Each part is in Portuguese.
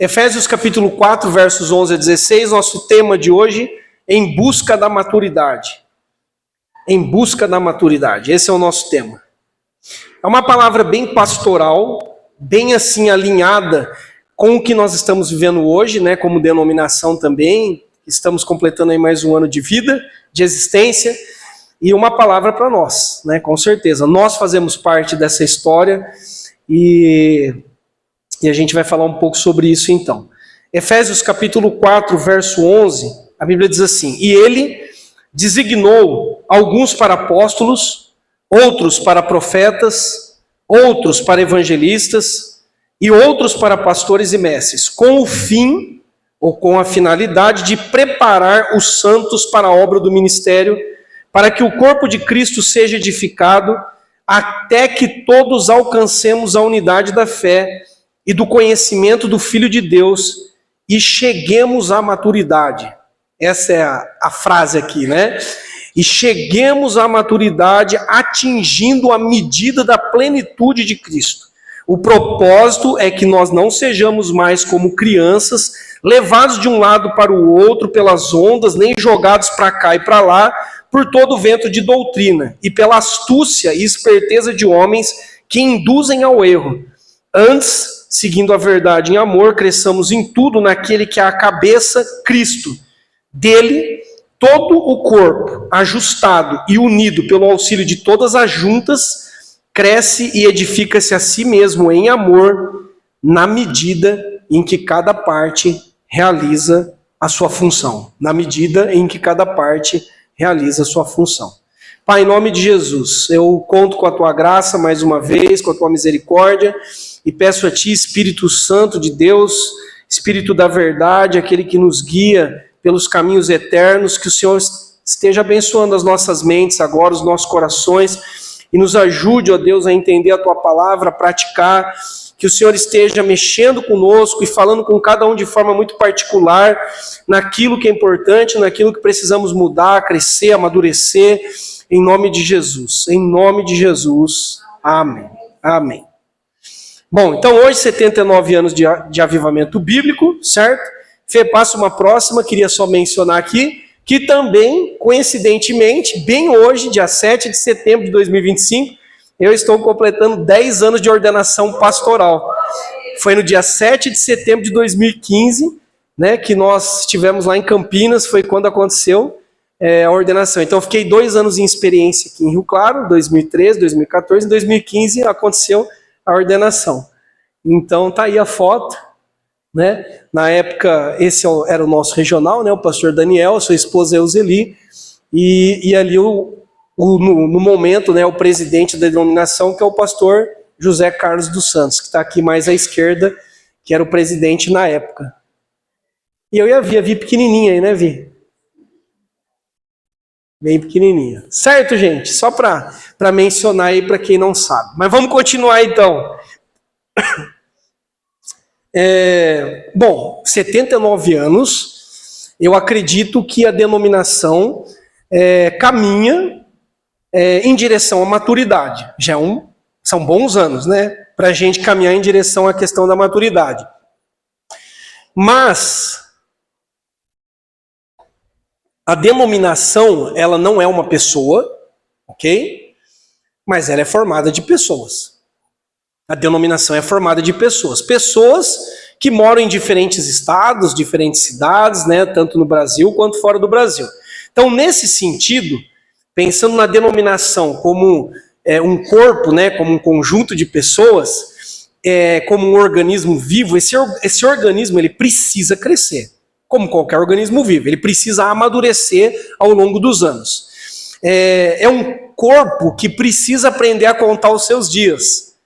Efésios capítulo 4, versos 11 a 16, nosso tema de hoje, em busca da maturidade. Em busca da maturidade, esse é o nosso tema. É uma palavra bem pastoral, bem assim alinhada com o que nós estamos vivendo hoje, né, como denominação também. Estamos completando aí mais um ano de vida, de existência, e uma palavra para nós, né, com certeza. Nós fazemos parte dessa história e a gente vai falar um pouco sobre isso então. Efésios capítulo 4, verso 11, a Bíblia diz assim: E ele designou alguns para apóstolos, outros para profetas, outros para evangelistas e outros para pastores e mestres, com o fim ou com a finalidade de preparar os santos para a obra do ministério, para que o corpo de Cristo seja edificado, até que todos alcancemos a unidade da fé e do conhecimento do Filho de Deus e cheguemos à maturidade. Essa é a frase aqui, né? E cheguemos à maturidade atingindo a medida da plenitude de Cristo. O propósito é que nós não sejamos mais como crianças, levados de um lado para o outro pelas ondas, nem jogados para cá e para lá, por todo o vento de doutrina, e pela astúcia e esperteza de homens que induzem ao erro. Antes, seguindo a verdade em amor, cresçamos em tudo naquele que é a cabeça, Cristo. Dele, todo o corpo, ajustado e unido pelo auxílio de todas as juntas, cresce e edifica-se a si mesmo em amor, na medida em que cada parte realiza a sua função. Na medida em que cada parte realiza a sua função. Pai, em nome de Jesus, eu conto com a tua graça mais uma vez, com a tua misericórdia, e peço a ti, Espírito Santo de Deus, Espírito da verdade, aquele que nos guia pelos caminhos eternos, que o Senhor esteja abençoando as nossas mentes agora, os nossos corações, e nos ajude, ó Deus, a entender a tua palavra, a praticar, que o Senhor esteja mexendo conosco e falando com cada um de forma muito particular, naquilo que é importante, naquilo que precisamos mudar, crescer, amadurecer, em nome de Jesus. Em nome de Jesus. Amém. Amém. Bom, então hoje 79 anos de avivamento bíblico, certo? Fê, passa uma próxima, queria só mencionar aqui, que também, coincidentemente, bem hoje, dia 7 de setembro de 2025, eu estou completando 10 anos de ordenação pastoral. Foi no dia 7 de setembro de 2015, né, que nós estivemos lá em Campinas, foi quando aconteceu a ordenação. Então, eu fiquei 2 anos em experiência aqui em Rio Claro, 2013, 2014, em 2015 aconteceu a ordenação. Então, tá aí a foto, né? Na época, esse era o nosso regional, né? O pastor Daniel, sua esposa Euseli, e ali no momento, né, o presidente da denominação, que é o pastor José Carlos dos Santos, que está aqui mais à esquerda, que era o presidente na época. E eu e a Vi pequenininha aí, né, Vi? Bem pequenininha. Certo, gente? Só para mencionar aí para quem não sabe. Mas vamos continuar então. Bom, 79 anos, eu acredito que a denominação caminha em direção à maturidade. São bons anos, né? Para a gente caminhar em direção à questão da maturidade. Mas a denominação, ela não é uma pessoa, ok? Mas ela é formada de pessoas. A denominação é formada de pessoas. Pessoas que moram em diferentes estados, diferentes cidades, né? Tanto no Brasil quanto fora do Brasil. Então, nesse sentido, pensando na denominação como um corpo, né? Como um conjunto de pessoas, como um organismo vivo, esse organismo ele precisa crescer. Como qualquer organismo vivo, ele precisa amadurecer ao longo dos anos. É um corpo que precisa aprender a contar os seus dias.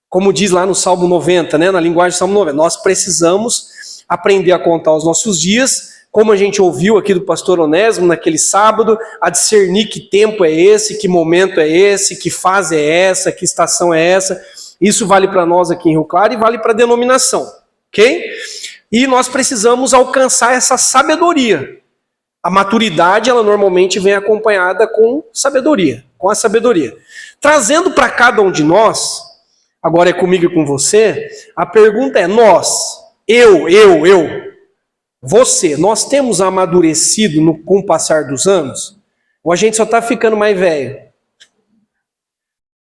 Como diz lá no Salmo 90, né, na linguagem do Salmo 90, nós precisamos aprender a contar os nossos dias, como a gente ouviu aqui do pastor Onésimo naquele sábado, a discernir que tempo é esse, que momento é esse, que fase é essa, que estação é essa. Isso vale para nós aqui em Rio Claro e vale para a denominação, ok? E nós precisamos alcançar essa sabedoria. A maturidade, ela normalmente vem acompanhada com sabedoria, com a sabedoria. Trazendo para cada um de nós, agora é comigo e com você, a pergunta é, nós, você, nós temos amadurecido com o passar dos anos? Ou a gente só está ficando mais velho?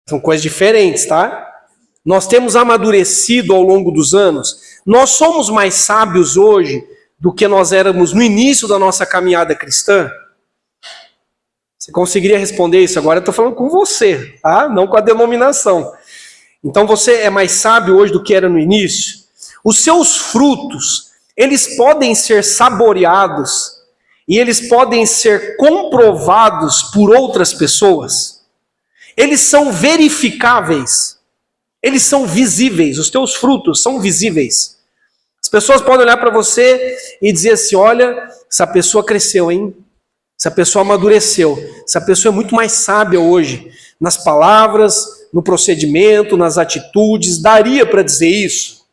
São coisas diferentes, tá? Nós temos amadurecido ao longo dos anos. Nós somos mais sábios hoje do que nós éramos no início da nossa caminhada cristã? Você conseguiria responder isso? Agora eu estou falando com você, tá? Não com a denominação. Então você é mais sábio hoje do que era no início? Os seus frutos, eles podem ser saboreados e eles podem ser comprovados por outras pessoas. Eles são verificáveis. Eles são visíveis. Os teus frutos são visíveis. As pessoas podem olhar para você e dizer assim, olha, essa pessoa cresceu, hein? Essa pessoa amadureceu. Essa pessoa é muito mais sábia hoje. Nas palavras, no procedimento, nas atitudes. Daria para dizer isso?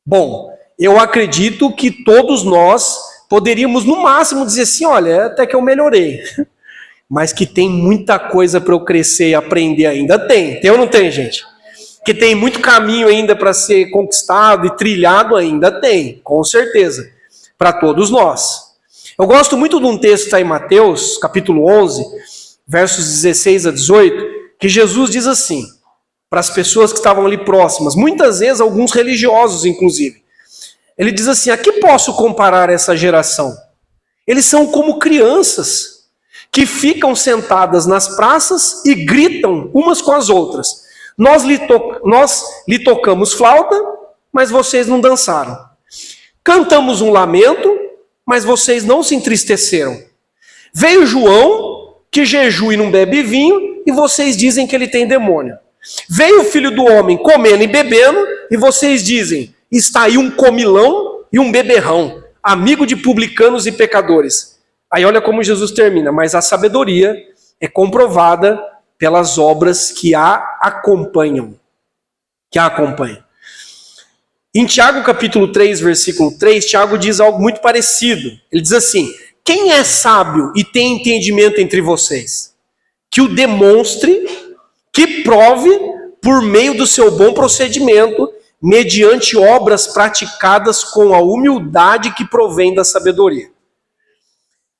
Bom, eu acredito que todos nós poderíamos no máximo dizer assim, olha, até que eu melhorei. Mas que tem muita coisa para eu crescer e aprender ainda. Tem ou não tem, gente? Que tem muito caminho ainda para ser conquistado e trilhado ainda. Tem, com certeza. Para todos nós. Eu gosto muito de um texto que está em Mateus, capítulo 11, versos 16 a 18, que Jesus diz assim, para as pessoas que estavam ali próximas, muitas vezes alguns religiosos inclusive. Ele diz assim, a que posso comparar essa geração? Eles são como crianças que ficam sentadas nas praças e gritam umas com as outras. Nós lhe tocamos flauta, mas vocês não dançaram. Cantamos um lamento, mas vocês não se entristeceram. Veio João, que jejua e não bebe vinho, e vocês dizem que ele tem demônio. Veio o Filho do Homem comendo e bebendo, e vocês dizem, está aí um comilão e um beberrão, amigo de publicanos e pecadores. Aí olha como Jesus termina, mas a sabedoria é comprovada pelas obras que a acompanham. Em Tiago capítulo 3, versículo 3, Tiago diz algo muito parecido. Ele diz assim, quem é sábio e tem entendimento entre vocês? Que o demonstre, que prove por meio do seu bom procedimento, mediante obras praticadas com a humildade que provém da sabedoria.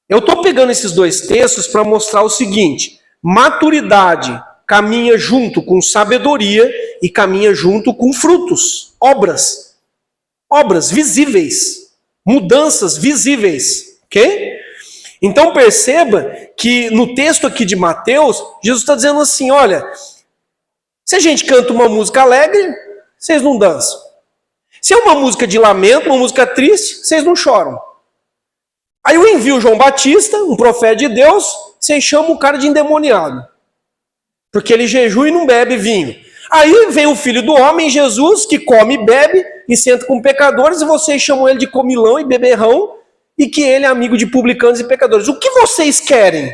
Eu estou pegando esses dois textos para mostrar o seguinte, maturidade caminha junto com sabedoria e caminha junto com frutos, obras visíveis, mudanças visíveis, ok? Então perceba que no texto aqui de Mateus, Jesus está dizendo assim, olha, se a gente canta uma música alegre, vocês não dançam. Se é uma música de lamento, uma música triste, vocês não choram. Aí eu envio João Batista, um profeta de Deus, vocês chamam o cara de endemoniado. Porque ele jejua e não bebe vinho. Aí vem o Filho do Homem, Jesus, que come e bebe e senta com pecadores, e vocês chamam ele de comilão e beberrão, e que ele é amigo de publicanos e pecadores. O que vocês querem?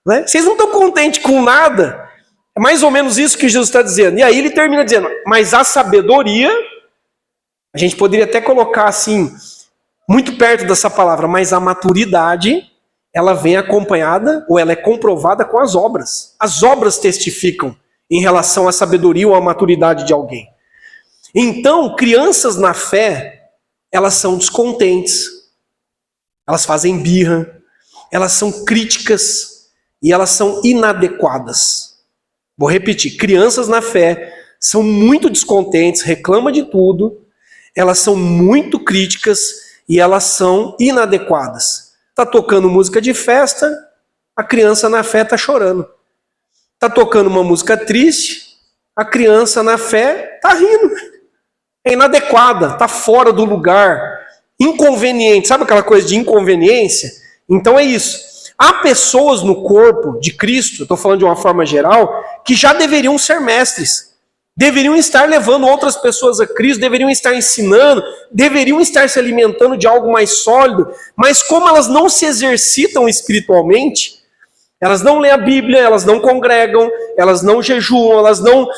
Né? Vocês não estão contentes com nada? É mais ou menos isso que Jesus está dizendo. E aí ele termina dizendo, mas a sabedoria, a gente poderia até colocar assim, muito perto dessa palavra, mas a maturidade, ela vem acompanhada, ou ela é comprovada com as obras. As obras testificam em relação à sabedoria ou à maturidade de alguém. Então, crianças na fé, elas são descontentes, elas fazem birra, elas são críticas e elas são inadequadas. Vou repetir, crianças na fé são muito descontentes, reclamam de tudo, elas são muito críticas e elas são inadequadas. Está tocando música de festa, a criança na fé está chorando. Está tocando uma música triste, a criança na fé está rindo. É inadequada, está fora do lugar, inconveniente. Sabe aquela coisa de inconveniência? Então é isso. Há pessoas no corpo de Cristo, estou falando de uma forma geral, que já deveriam ser mestres. Deveriam estar levando outras pessoas a Cristo, deveriam estar ensinando, deveriam estar se alimentando de algo mais sólido, mas como elas não se exercitam espiritualmente, elas não lêem a Bíblia, elas não congregam, elas não jejuam, elas não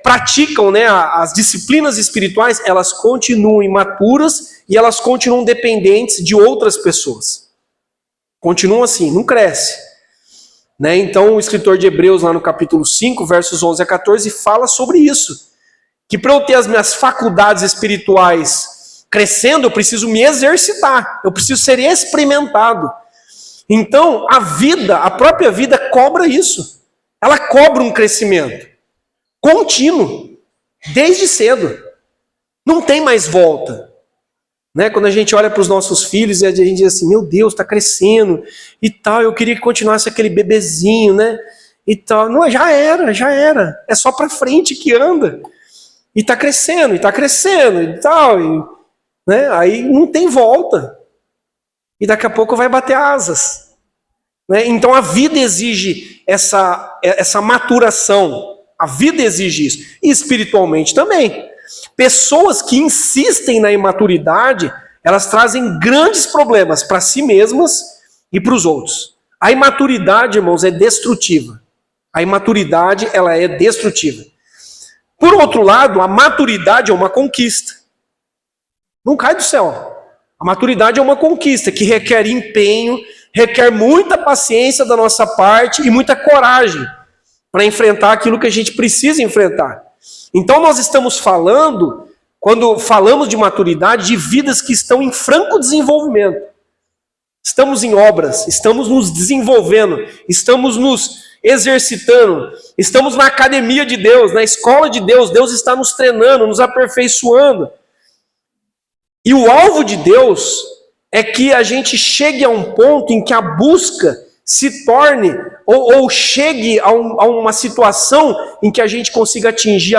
praticam, né, as disciplinas espirituais, elas continuam imaturas e elas continuam dependentes de outras pessoas. Continuam assim, não cresce. Né? Então o escritor de Hebreus, lá no capítulo 5, versos 11 a 14, fala sobre isso. que para eu ter as minhas faculdades espirituais crescendo, eu preciso me exercitar, eu preciso ser experimentado. Então, a própria vida cobra isso. Ela cobra um crescimento contínuo, desde cedo. Não tem mais volta. Né? Quando a gente olha para os nossos filhos e a gente diz assim, meu Deus, está crescendo e tal, eu queria que continuasse aquele bebezinho, né? E tal. Não, já era. É só para frente que anda. E está crescendo e tal. Né? Aí não tem volta. E daqui a pouco vai bater asas. Né? Então a vida exige essa maturação. A vida exige isso. E espiritualmente também. Pessoas que insistem na imaturidade, elas trazem grandes problemas para si mesmas e para os outros. A imaturidade, irmãos, é destrutiva. A imaturidade, ela é destrutiva. Por outro lado, a maturidade é uma conquista. Não cai do céu. A maturidade é uma conquista que requer empenho, requer muita paciência da nossa parte e muita coragem para enfrentar aquilo que a gente precisa enfrentar. Então nós estamos falando, quando falamos de maturidade, de vidas que estão em franco desenvolvimento. Estamos em obras, estamos nos desenvolvendo, estamos nos exercitando, estamos na academia de Deus, na escola de Deus, Deus está nos treinando, nos aperfeiçoando. E o alvo de Deus é que a gente chegue a um ponto em que a busca se torne, ou chegue a uma situação em que a gente consiga atingir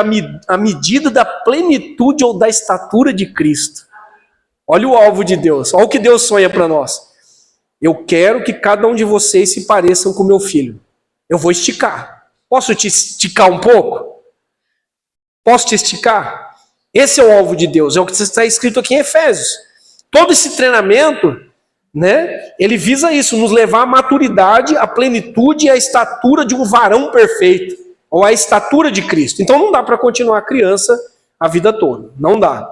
a medida da plenitude ou da estatura de Cristo. Olha o alvo de Deus, olha o que Deus sonha para nós. Eu quero que cada um de vocês se pareçam com meu filho. Eu vou esticar. Posso te esticar um pouco? Posso te esticar? Esse é o alvo de Deus, é o que está escrito aqui em Efésios. Todo esse treinamento, né, ele visa isso, nos levar à maturidade, à plenitude e à estatura de um varão perfeito, ou à estatura de Cristo. Então não dá para continuar criança a vida toda, não dá.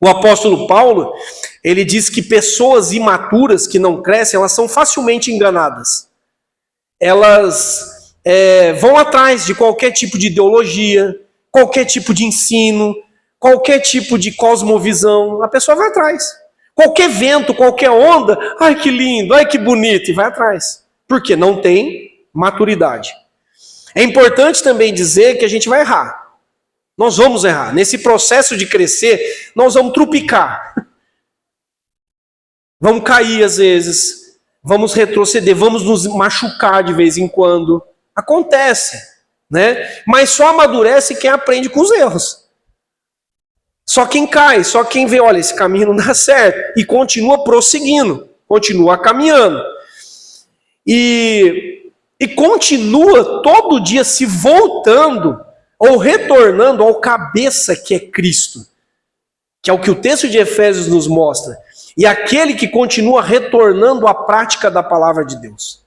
O apóstolo Paulo, ele diz que pessoas imaturas que não crescem, elas são facilmente enganadas. Elas vão atrás de qualquer tipo de ideologia, qualquer tipo de ensino, qualquer tipo de cosmovisão, a pessoa vai atrás. Qualquer vento, qualquer onda, ai que lindo, ai que bonito, e vai atrás. Porque não tem maturidade. É importante também dizer que a gente vai errar. Nós vamos errar. Nesse processo de crescer, nós vamos trupicar. Vamos cair às vezes, vamos retroceder, vamos nos machucar de vez em quando. Acontece, né? Mas só amadurece quem aprende com os erros. Só quem cai, só quem vê, olha, esse caminho não dá certo, e continua prosseguindo, continua caminhando. E continua todo dia se voltando ou retornando ao cabeça que é Cristo, que é o que o texto de Efésios nos mostra, e aquele que continua retornando à prática da palavra de Deus.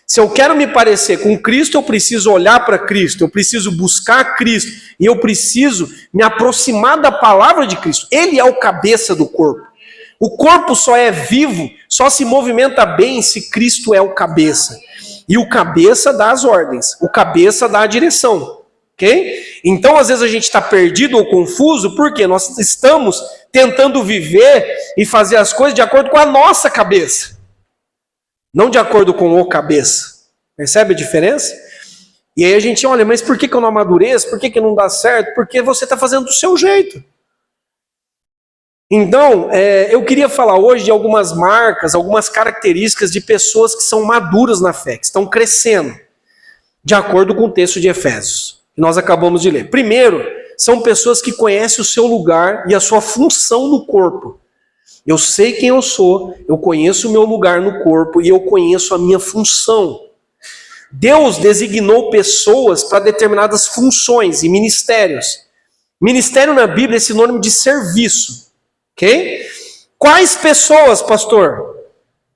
Se eu quero me parecer com Cristo, eu preciso olhar para Cristo, eu preciso buscar Cristo, e eu preciso me aproximar da palavra de Cristo. Ele é o cabeça do corpo. O corpo só é vivo, só se movimenta bem se Cristo é o cabeça. E o cabeça dá as ordens, o cabeça dá a direção. Okay? Então, às vezes a gente está perdido ou confuso, porque nós estamos tentando viver e fazer as coisas de acordo com a nossa cabeça. Não de acordo com o cabeça. Percebe a diferença? E aí a gente olha, mas por que eu não amadureço? Por que não dá certo? Porque você está fazendo do seu jeito. Então, eu queria falar hoje de algumas marcas, algumas características de pessoas que são maduras na fé, que estão crescendo, de acordo com o texto de Efésios, que nós acabamos de ler. Primeiro, são pessoas que conhecem o seu lugar e a sua função no corpo. Eu sei quem eu sou, eu conheço o meu lugar no corpo e eu conheço a minha função. Deus designou pessoas para determinadas funções e ministérios. Ministério na Bíblia é sinônimo de serviço. Ok? Quais pessoas, pastor?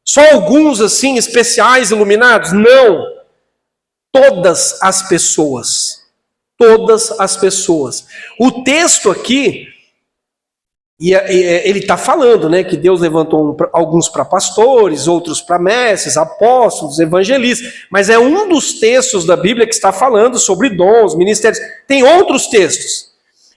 Só alguns assim, especiais, iluminados? Não. Todas as pessoas. Todas as pessoas. O texto aqui, ele está falando, né, que Deus levantou alguns para pastores, outros para mestres, apóstolos, evangelistas, mas é um dos textos da Bíblia que está falando sobre dons, ministérios. Tem outros textos.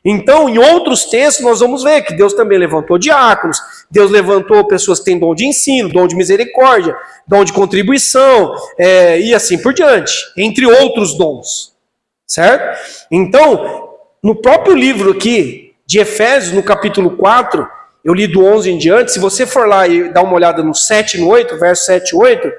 Então, em outros textos, nós vamos ver que Deus também levantou diáconos, Deus levantou pessoas que têm dom de ensino, dom de misericórdia, dom de contribuição, e assim por diante, entre outros dons, certo? Então, no próprio livro aqui de Efésios, no capítulo 4, eu li do 11 em diante, se você for lá e dar uma olhada no 7 e no 8, verso 7 e 8,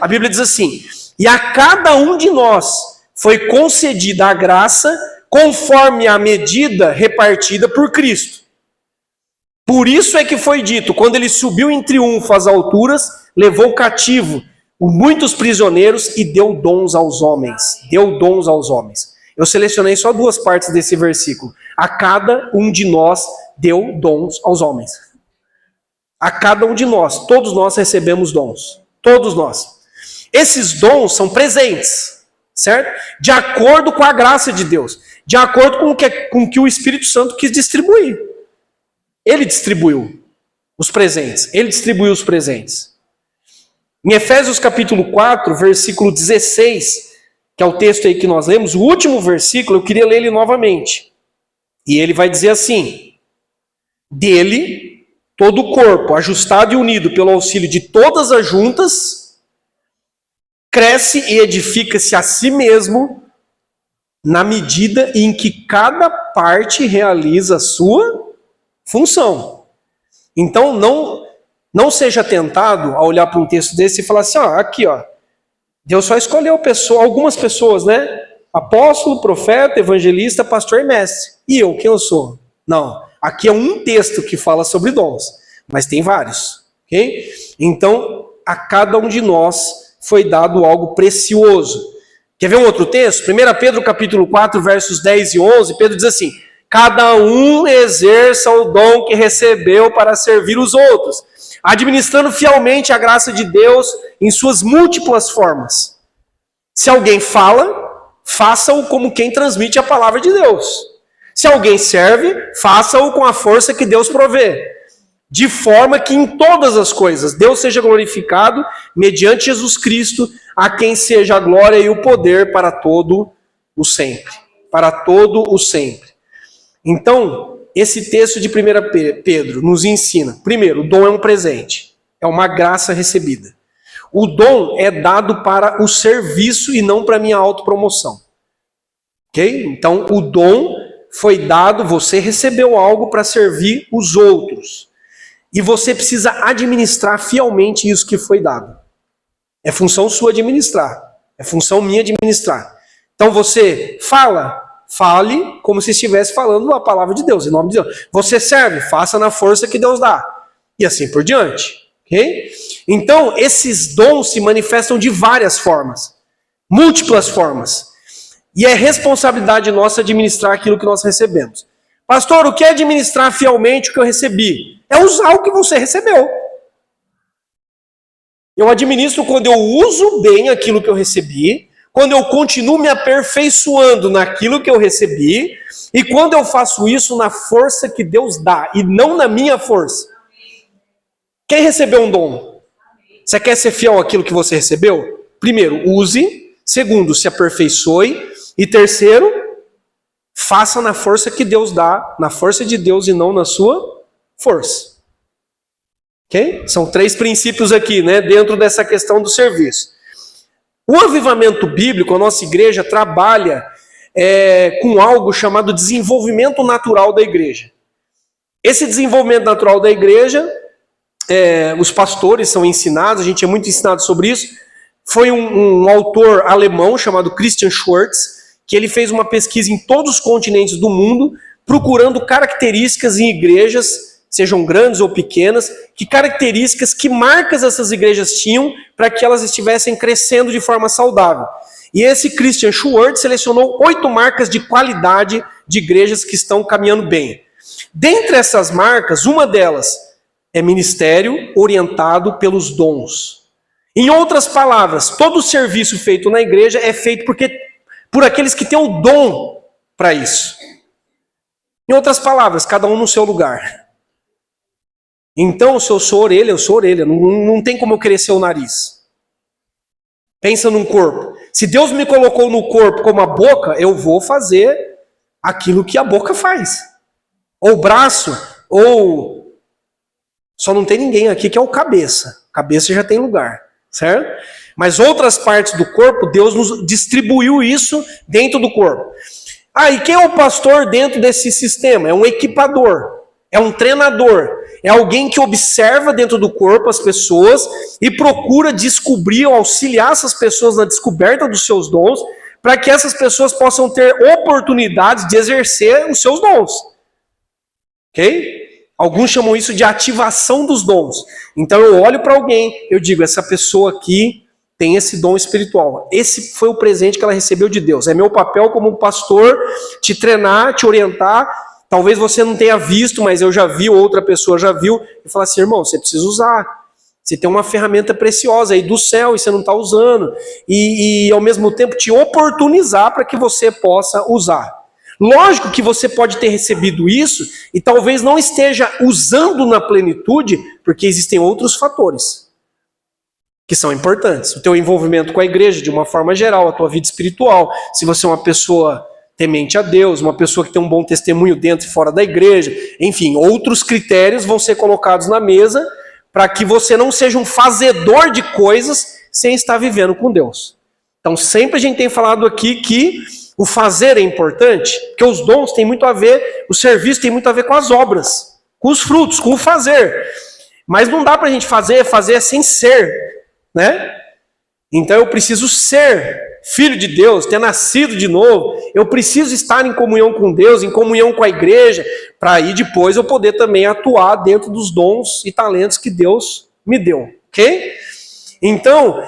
a Bíblia diz assim: e a cada um de nós foi concedida a graça conforme a medida repartida por Cristo. Por isso é que foi dito, quando ele subiu em triunfo às alturas, levou cativo muitos prisioneiros e deu dons aos homens. Deu dons aos homens. Eu selecionei só duas partes desse versículo. A cada um de nós deu dons aos homens. A cada um de nós, todos nós recebemos dons. Todos nós. Esses dons são presentes, certo? De acordo com a graça de Deus. De acordo com o que o Espírito Santo quis distribuir. Ele distribuiu os presentes. Ele distribuiu os presentes. Em Efésios capítulo 4, versículo 16, que é o texto aí que nós lemos, o último versículo, eu queria ler ele novamente. E ele vai dizer assim: dele, todo o corpo, ajustado e unido pelo auxílio de todas as juntas, cresce e edifica-se a si mesmo na medida em que cada parte realiza a sua função. Então, não seja tentado a olhar para um texto desse e falar assim, aqui, Deus só escolheu algumas pessoas, né? Apóstolo, profeta, evangelista, pastor e mestre. E eu, quem eu sou? Não. Aqui é um texto que fala sobre dons, mas tem vários, ok? Então, a cada um de nós foi dado algo precioso. Quer ver um outro texto? 1 Pedro capítulo 4, versos 10 e 11, Pedro diz assim: cada um exerça o dom que recebeu para servir os outros, administrando fielmente a graça de Deus em suas múltiplas formas. Se alguém fala, faça-o como quem transmite a palavra de Deus. Se alguém serve, faça-o com a força que Deus provê, de forma que em todas as coisas Deus seja glorificado mediante Jesus Cristo, a quem seja a glória e o poder para todo o sempre. Para todo o sempre. Então, esse texto de 1 Pedro nos ensina, primeiro, o dom é um presente, é uma graça recebida. O dom é dado para o serviço e não para a minha autopromoção. Ok? Então, o dom foi dado, você recebeu algo para servir os outros. E você precisa administrar fielmente isso que foi dado. É função sua administrar. É função minha administrar. Então você fale como se estivesse falando a palavra de Deus, em nome de Deus. Você serve, faça na força que Deus dá. E assim por diante. Okay? Então, esses dons se manifestam de várias formas. Múltiplas formas. E é responsabilidade nossa administrar aquilo que nós recebemos. Pastor, o que é administrar fielmente o que eu recebi? É usar o que você recebeu. Eu administro quando eu uso bem aquilo que eu recebi, quando eu continuo me aperfeiçoando naquilo que eu recebi, e quando eu faço isso na força que Deus dá, e não na minha força. Quem recebeu um dom? Você quer ser fiel àquilo que você recebeu? Primeiro, use. Segundo, se aperfeiçoe. E terceiro, faça na força que Deus dá, na força de Deus e não na sua força. Ok? São 3 princípios aqui, né, dentro dessa questão do serviço. O avivamento bíblico, a nossa igreja trabalha com algo chamado desenvolvimento natural da igreja. Esse desenvolvimento natural da igreja, os pastores são ensinados, a gente é muito ensinado sobre isso. Foi um autor alemão chamado Christian Schwartz, que ele fez uma pesquisa em todos os continentes do mundo, procurando características em igrejas, sejam grandes ou pequenas, que marcas essas igrejas tinham para que elas estivessem crescendo de forma saudável. E esse Christian Schwartz selecionou 8 marcas de qualidade de igrejas que estão caminhando bem. Dentre essas marcas, uma delas é ministério orientado pelos dons. Em outras palavras, todo serviço feito na igreja é feito por aqueles que têm o dom para isso. Em outras palavras, cada um no seu lugar. Então, se eu sou orelha, eu sou orelha. Não tem como eu querer ser o nariz. Pensa num corpo. Se Deus me colocou no corpo como a boca, eu vou fazer aquilo que a boca faz. Ou o braço, ou... Só não tem ninguém aqui que é o cabeça. Cabeça já tem lugar, certo? Mas outras partes do corpo, Deus nos distribuiu isso dentro do corpo. E quem é o pastor dentro desse sistema? É um equipador, é um treinador, é alguém que observa dentro do corpo as pessoas e procura descobrir ou auxiliar essas pessoas na descoberta dos seus dons, para que essas pessoas possam ter oportunidades de exercer os seus dons. Ok? Alguns chamam isso de ativação dos dons. Então eu olho para alguém, eu digo, essa pessoa aqui tem esse dom espiritual. Esse foi o presente que ela recebeu de Deus. É meu papel como pastor te treinar, te orientar. Talvez você não tenha visto, mas eu já vi, outra pessoa já viu, e falar assim, irmão, você precisa usar. Você tem uma ferramenta preciosa aí do céu e você não está usando. E ao mesmo tempo te oportunizar para que você possa usar. Lógico que você pode ter recebido isso e talvez não esteja usando na plenitude, porque existem outros fatores que são importantes. O teu envolvimento com a igreja, de uma forma geral, a tua vida espiritual. Se você é uma pessoa temente a Deus, uma pessoa que tem um bom testemunho dentro e fora da igreja. Enfim, outros critérios vão ser colocados na mesa para que você não seja um fazedor de coisas sem estar vivendo com Deus. Então sempre a gente tem falado aqui que o fazer é importante, porque os dons têm muito a ver, o serviço tem muito a ver com as obras, com os frutos, com o fazer. Mas não dá para a gente fazer sem ser, né? Então eu preciso ser filho de Deus, ter nascido de novo, eu preciso estar em comunhão com Deus, em comunhão com a igreja, para aí depois eu poder também atuar dentro dos dons e talentos que Deus me deu, ok? Então,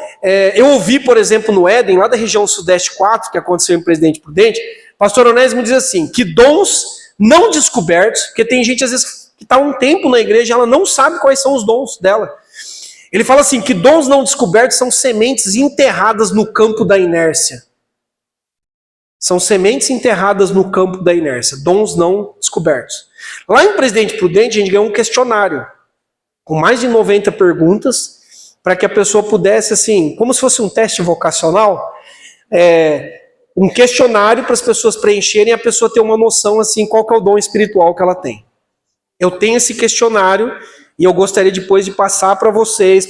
eu ouvi, por exemplo, no Éden, lá da região Sudeste 4, que aconteceu em Presidente Prudente, pastor Onésimo diz assim, que dons não descobertos, porque tem gente às vezes que está um tempo na igreja, ela não sabe quais são os dons dela. Ele fala assim, que dons não descobertos são sementes enterradas no campo da inércia. São sementes enterradas no campo da inércia, dons não descobertos. Lá em Presidente Prudente, a gente ganhou um questionário, com mais de 90 perguntas, para que a pessoa pudesse, assim, como se fosse um teste vocacional, um questionário para as pessoas preencherem e a pessoa ter uma noção, assim, qual que é o dom espiritual que ela tem. Eu tenho esse questionário e eu gostaria depois de passar para vocês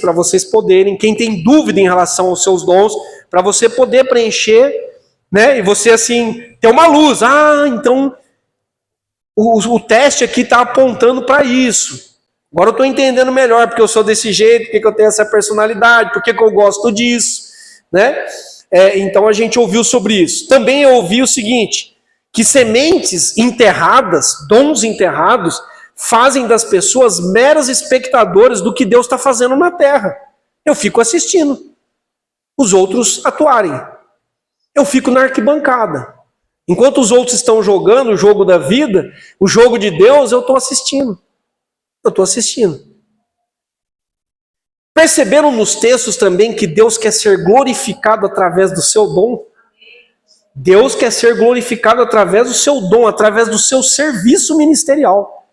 poderem, quem tem dúvida em relação aos seus dons, para você poder preencher, né, e você, assim, ter uma luz. Então, o teste aqui está apontando para isso. Agora eu estou entendendo melhor porque eu sou desse jeito, porque eu tenho essa personalidade, porque eu gosto disso, né? Então a gente ouviu sobre isso. Também eu ouvi o seguinte, que sementes enterradas, dons enterrados, fazem das pessoas meras espectadores do que Deus está fazendo na terra. Eu fico assistindo os outros atuarem. Eu fico na arquibancada. Enquanto os outros estão jogando o jogo da vida, o jogo de Deus, eu estou assistindo. Eu estou assistindo. Perceberam nos textos também que Deus quer ser glorificado através do seu dom? Deus quer ser glorificado através do seu dom, através do seu serviço ministerial.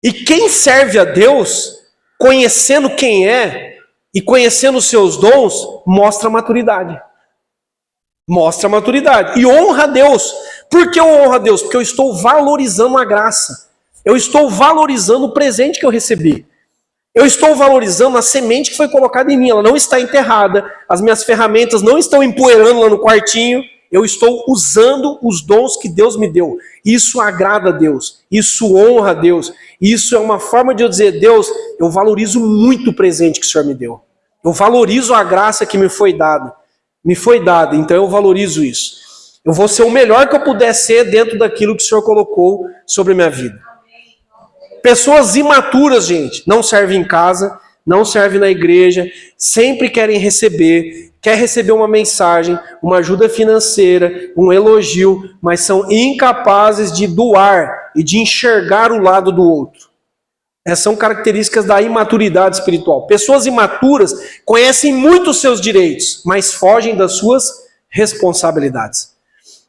E quem serve a Deus, conhecendo quem é e conhecendo os seus dons, mostra maturidade. Mostra maturidade. E honra a Deus. Por que eu honro a Deus? Porque eu estou valorizando a graça. Eu estou valorizando o presente que eu recebi. Eu estou valorizando a semente que foi colocada em mim. Ela não está enterrada. As minhas ferramentas não estão empoeirando lá no quartinho. Eu estou usando os dons que Deus me deu. Isso agrada a Deus. Isso honra a Deus. Isso é uma forma de eu dizer, Deus, eu valorizo muito o presente que o Senhor me deu. Eu valorizo a graça que me foi dada. Me foi dada, então eu valorizo isso. Eu vou ser o melhor que eu puder ser dentro daquilo que o Senhor colocou sobre a minha vida. Pessoas imaturas, gente, não servem em casa, não servem na igreja, sempre querem receber, quer receber uma mensagem, uma ajuda financeira, um elogio, mas são incapazes de doar e de enxergar o lado do outro. Essas são características da imaturidade espiritual. Pessoas imaturas conhecem muito os seus direitos, mas fogem das suas responsabilidades.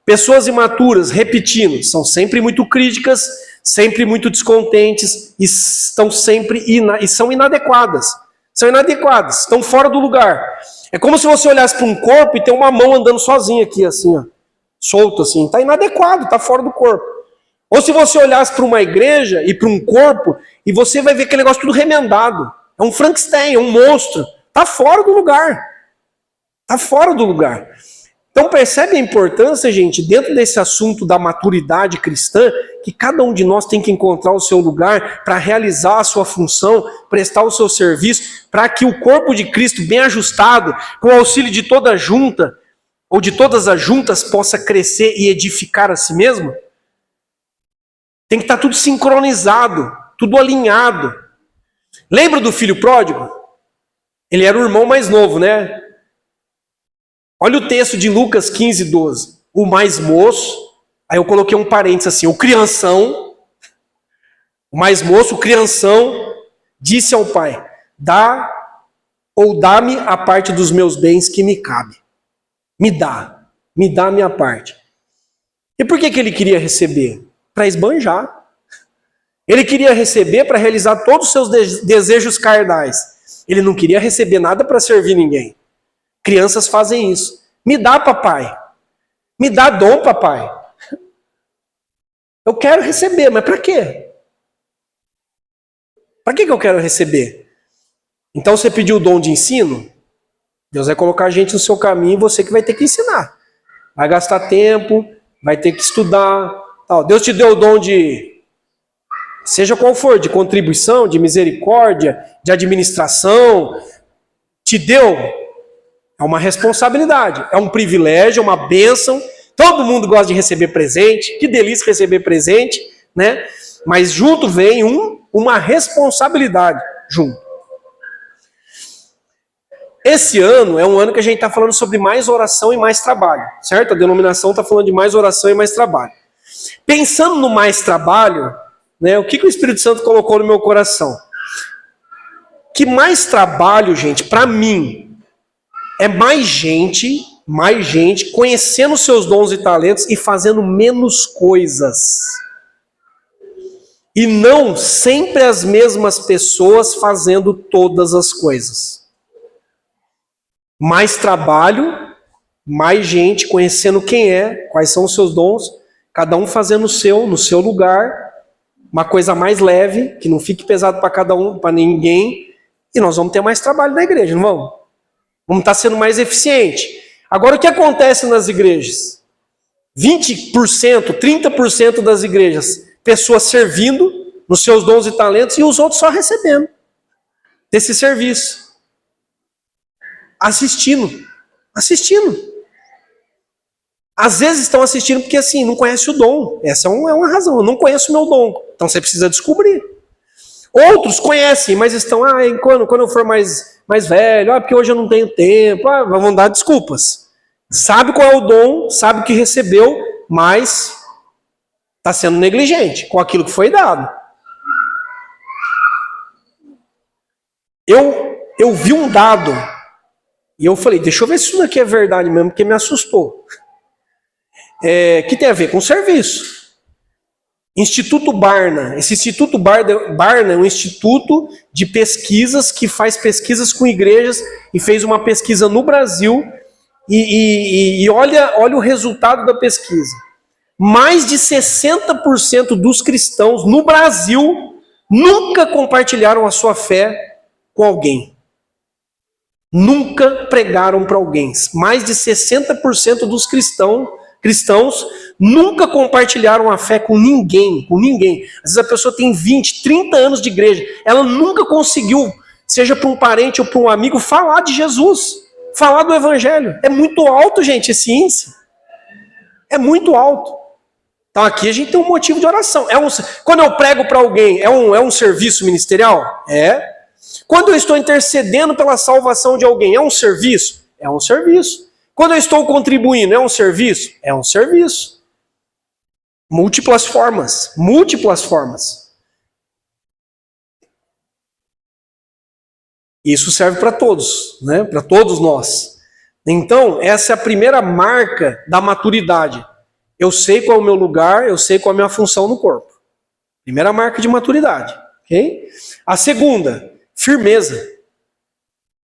Pessoas imaturas, repetindo, são sempre muito críticas, sempre muito descontentes e estão sempre são inadequadas. São inadequadas, estão fora do lugar. É como se você olhasse para um corpo e tem uma mão andando sozinha aqui, assim, ó. solto assim, está inadequado, está fora do corpo. Ou se você olhasse para uma igreja e para um corpo, e você vai ver aquele negócio tudo remendado. É um Frankenstein, é um monstro. Está fora do lugar. Está fora do lugar. Então percebe a importância, gente, dentro desse assunto da maturidade cristã, que cada um de nós tem que encontrar o seu lugar para realizar a sua função, prestar o seu serviço, para que o corpo de Cristo, bem ajustado, com o auxílio de toda a junta, ou de todas as juntas, possa crescer e edificar a si mesmo. Tem que estar tudo sincronizado, tudo alinhado. Lembra do filho pródigo? Ele era o irmão mais novo, né? Olha o texto de Lucas 15, 12. O mais moço, aí eu coloquei um parênteses assim, o crianção, o mais moço, o crianção, disse ao pai, dá-me a parte dos meus bens que me cabe. Me dá a minha parte. E por que ele queria receber? Para esbanjar. Ele queria receber para realizar todos os seus desejos carnais. Ele não queria receber nada para servir ninguém. Crianças fazem isso. Me dá, papai. Me dá dom, papai. Eu quero receber, mas para quê? Para que eu quero receber? Então você pediu o dom de ensino? Deus vai colocar a gente no seu caminho e você que vai ter que ensinar. Vai gastar tempo, vai ter que estudar. Tal. Deus te deu o dom de, seja qual for, de contribuição, de misericórdia, de administração. Te deu. É uma responsabilidade, é um privilégio, é uma bênção. Todo mundo gosta de receber presente. Que delícia receber presente, né? Mas junto vem uma responsabilidade. Junto. Esse ano é um ano que a gente está falando sobre mais oração e mais trabalho, certo? A denominação está falando de mais oração e mais trabalho. Pensando no mais trabalho, né, o que o Espírito Santo colocou no meu coração? Que mais trabalho, gente, para mim, é mais gente conhecendo seus dons e talentos e fazendo menos coisas. E não sempre as mesmas pessoas fazendo todas as coisas. Mais trabalho, mais gente conhecendo quem é, quais são os seus dons, cada um fazendo o seu, no seu lugar, uma coisa mais leve, que não fique pesado para cada um, para ninguém, e nós vamos ter mais trabalho na igreja, não vamos? Vamos estar sendo mais eficiente. Agora, o que acontece nas igrejas? 20%, 30% das igrejas, pessoas servindo nos seus dons e talentos e os outros só recebendo desse serviço. Assistindo. Às vezes estão assistindo porque assim, não conhece o dom. Essa é uma razão. Eu não conheço o meu dom. Então você precisa descobrir. Outros conhecem, mas estão, quando eu for mais velho, porque hoje eu não tenho tempo, vão dar desculpas. Sabe qual é o dom, sabe o que recebeu, mas está sendo negligente com aquilo que foi dado. Eu vi um dado e eu falei, deixa eu ver se isso daqui é verdade mesmo, porque me assustou. Que tem a ver com serviço. Instituto Barna. Esse Instituto Barna é um instituto de pesquisas que faz pesquisas com igrejas e fez uma pesquisa no Brasil e olha o resultado da pesquisa. Mais de 60% dos cristãos no Brasil nunca compartilharam a sua fé com alguém. Nunca pregaram para alguém. Mais de 60% dos cristãos nunca compartilharam a fé com ninguém. Às vezes a pessoa tem 20, 30 anos de igreja, ela nunca conseguiu, seja para um parente ou para um amigo, falar de Jesus, falar do evangelho. É muito alto, gente, esse índice. É muito alto. Então aqui a gente tem um motivo de oração. Quando eu prego para alguém, é um serviço ministerial? É. Quando eu estou intercedendo pela salvação de alguém, é um serviço? É um serviço. Quando eu estou contribuindo, é um serviço? É um serviço. Múltiplas formas. Isso serve para todos, né? Para todos nós. Então, essa é a primeira marca da maturidade. Eu sei qual é o meu lugar, eu sei qual é a minha função no corpo. Primeira marca de maturidade. Okay? A segunda, firmeza.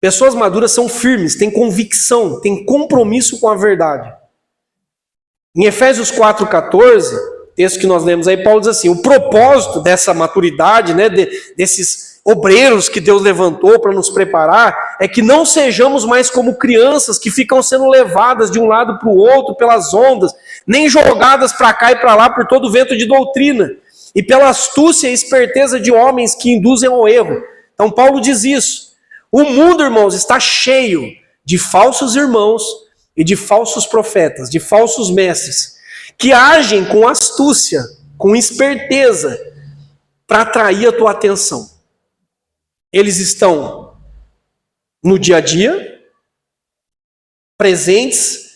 Pessoas maduras são firmes, têm convicção, têm compromisso com a verdade. Em Efésios 4,14, texto que nós lemos aí, Paulo diz assim, o propósito dessa maturidade, né, desses obreiros que Deus levantou para nos preparar, é que não sejamos mais como crianças que ficam sendo levadas de um lado para o outro pelas ondas, nem jogadas para cá e para lá por todo vento de doutrina, e pela astúcia e esperteza de homens que induzem ao erro. Então Paulo diz isso. O mundo, irmãos, está cheio de falsos irmãos e de falsos profetas, de falsos mestres, que agem com astúcia, com esperteza, para atrair a tua atenção. Eles estão no dia a dia, presentes,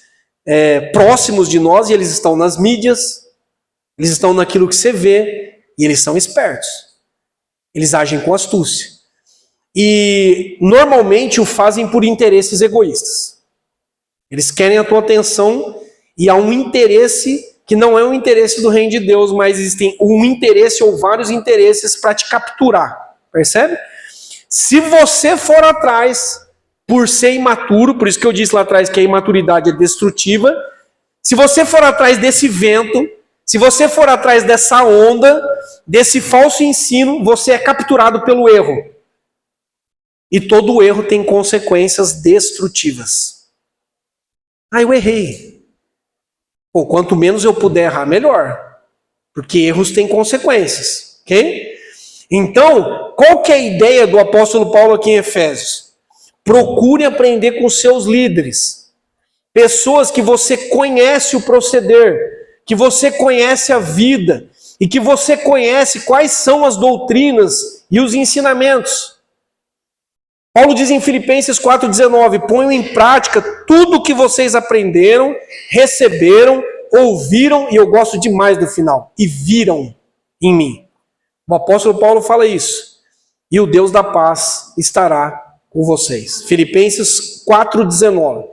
próximos de nós, e eles estão nas mídias, eles estão naquilo que você vê, e eles são espertos. Eles agem com astúcia. E normalmente o fazem por interesses egoístas. Eles querem a tua atenção e há um interesse que não é um interesse do reino de Deus, mas existem um interesse ou vários interesses para te capturar. Percebe? Se você for atrás por ser imaturo, por isso que eu disse lá atrás que a imaturidade é destrutiva, se você for atrás desse vento, se você for atrás dessa onda, desse falso ensino, você é capturado pelo erro. E todo erro tem consequências destrutivas. Ah, eu errei. Pô, quanto menos eu puder errar, melhor. Porque erros têm consequências. Ok? Então, qual que é a ideia do apóstolo Paulo aqui em Efésios? Procure aprender com seus líderes. Pessoas que você conhece o proceder, que você conhece a vida, e que você conhece quais são as doutrinas e os ensinamentos. Paulo diz em Filipenses 4,19, ponham em prática tudo o que vocês aprenderam, receberam, ouviram, e eu gosto demais do final, e viram em mim. O apóstolo Paulo fala isso. E o Deus da paz estará com vocês. Filipenses 4,19.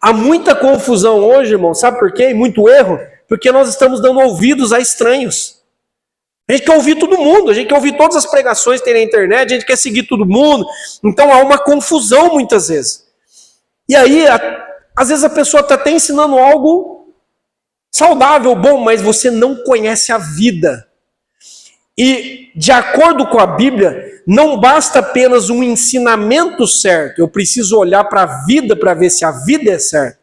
Há muita confusão hoje, irmão, sabe por quê? Muito erro, porque nós estamos dando ouvidos a estranhos. A gente quer ouvir todo mundo, a gente quer ouvir todas as pregações que tem na internet, a gente quer seguir todo mundo. Então há uma confusão muitas vezes. E aí, às vezes a pessoa está até ensinando algo saudável, bom, mas você não conhece a vida. E, de acordo com a Bíblia, não basta apenas um ensinamento certo. Eu preciso olhar para a vida para ver se a vida é certa.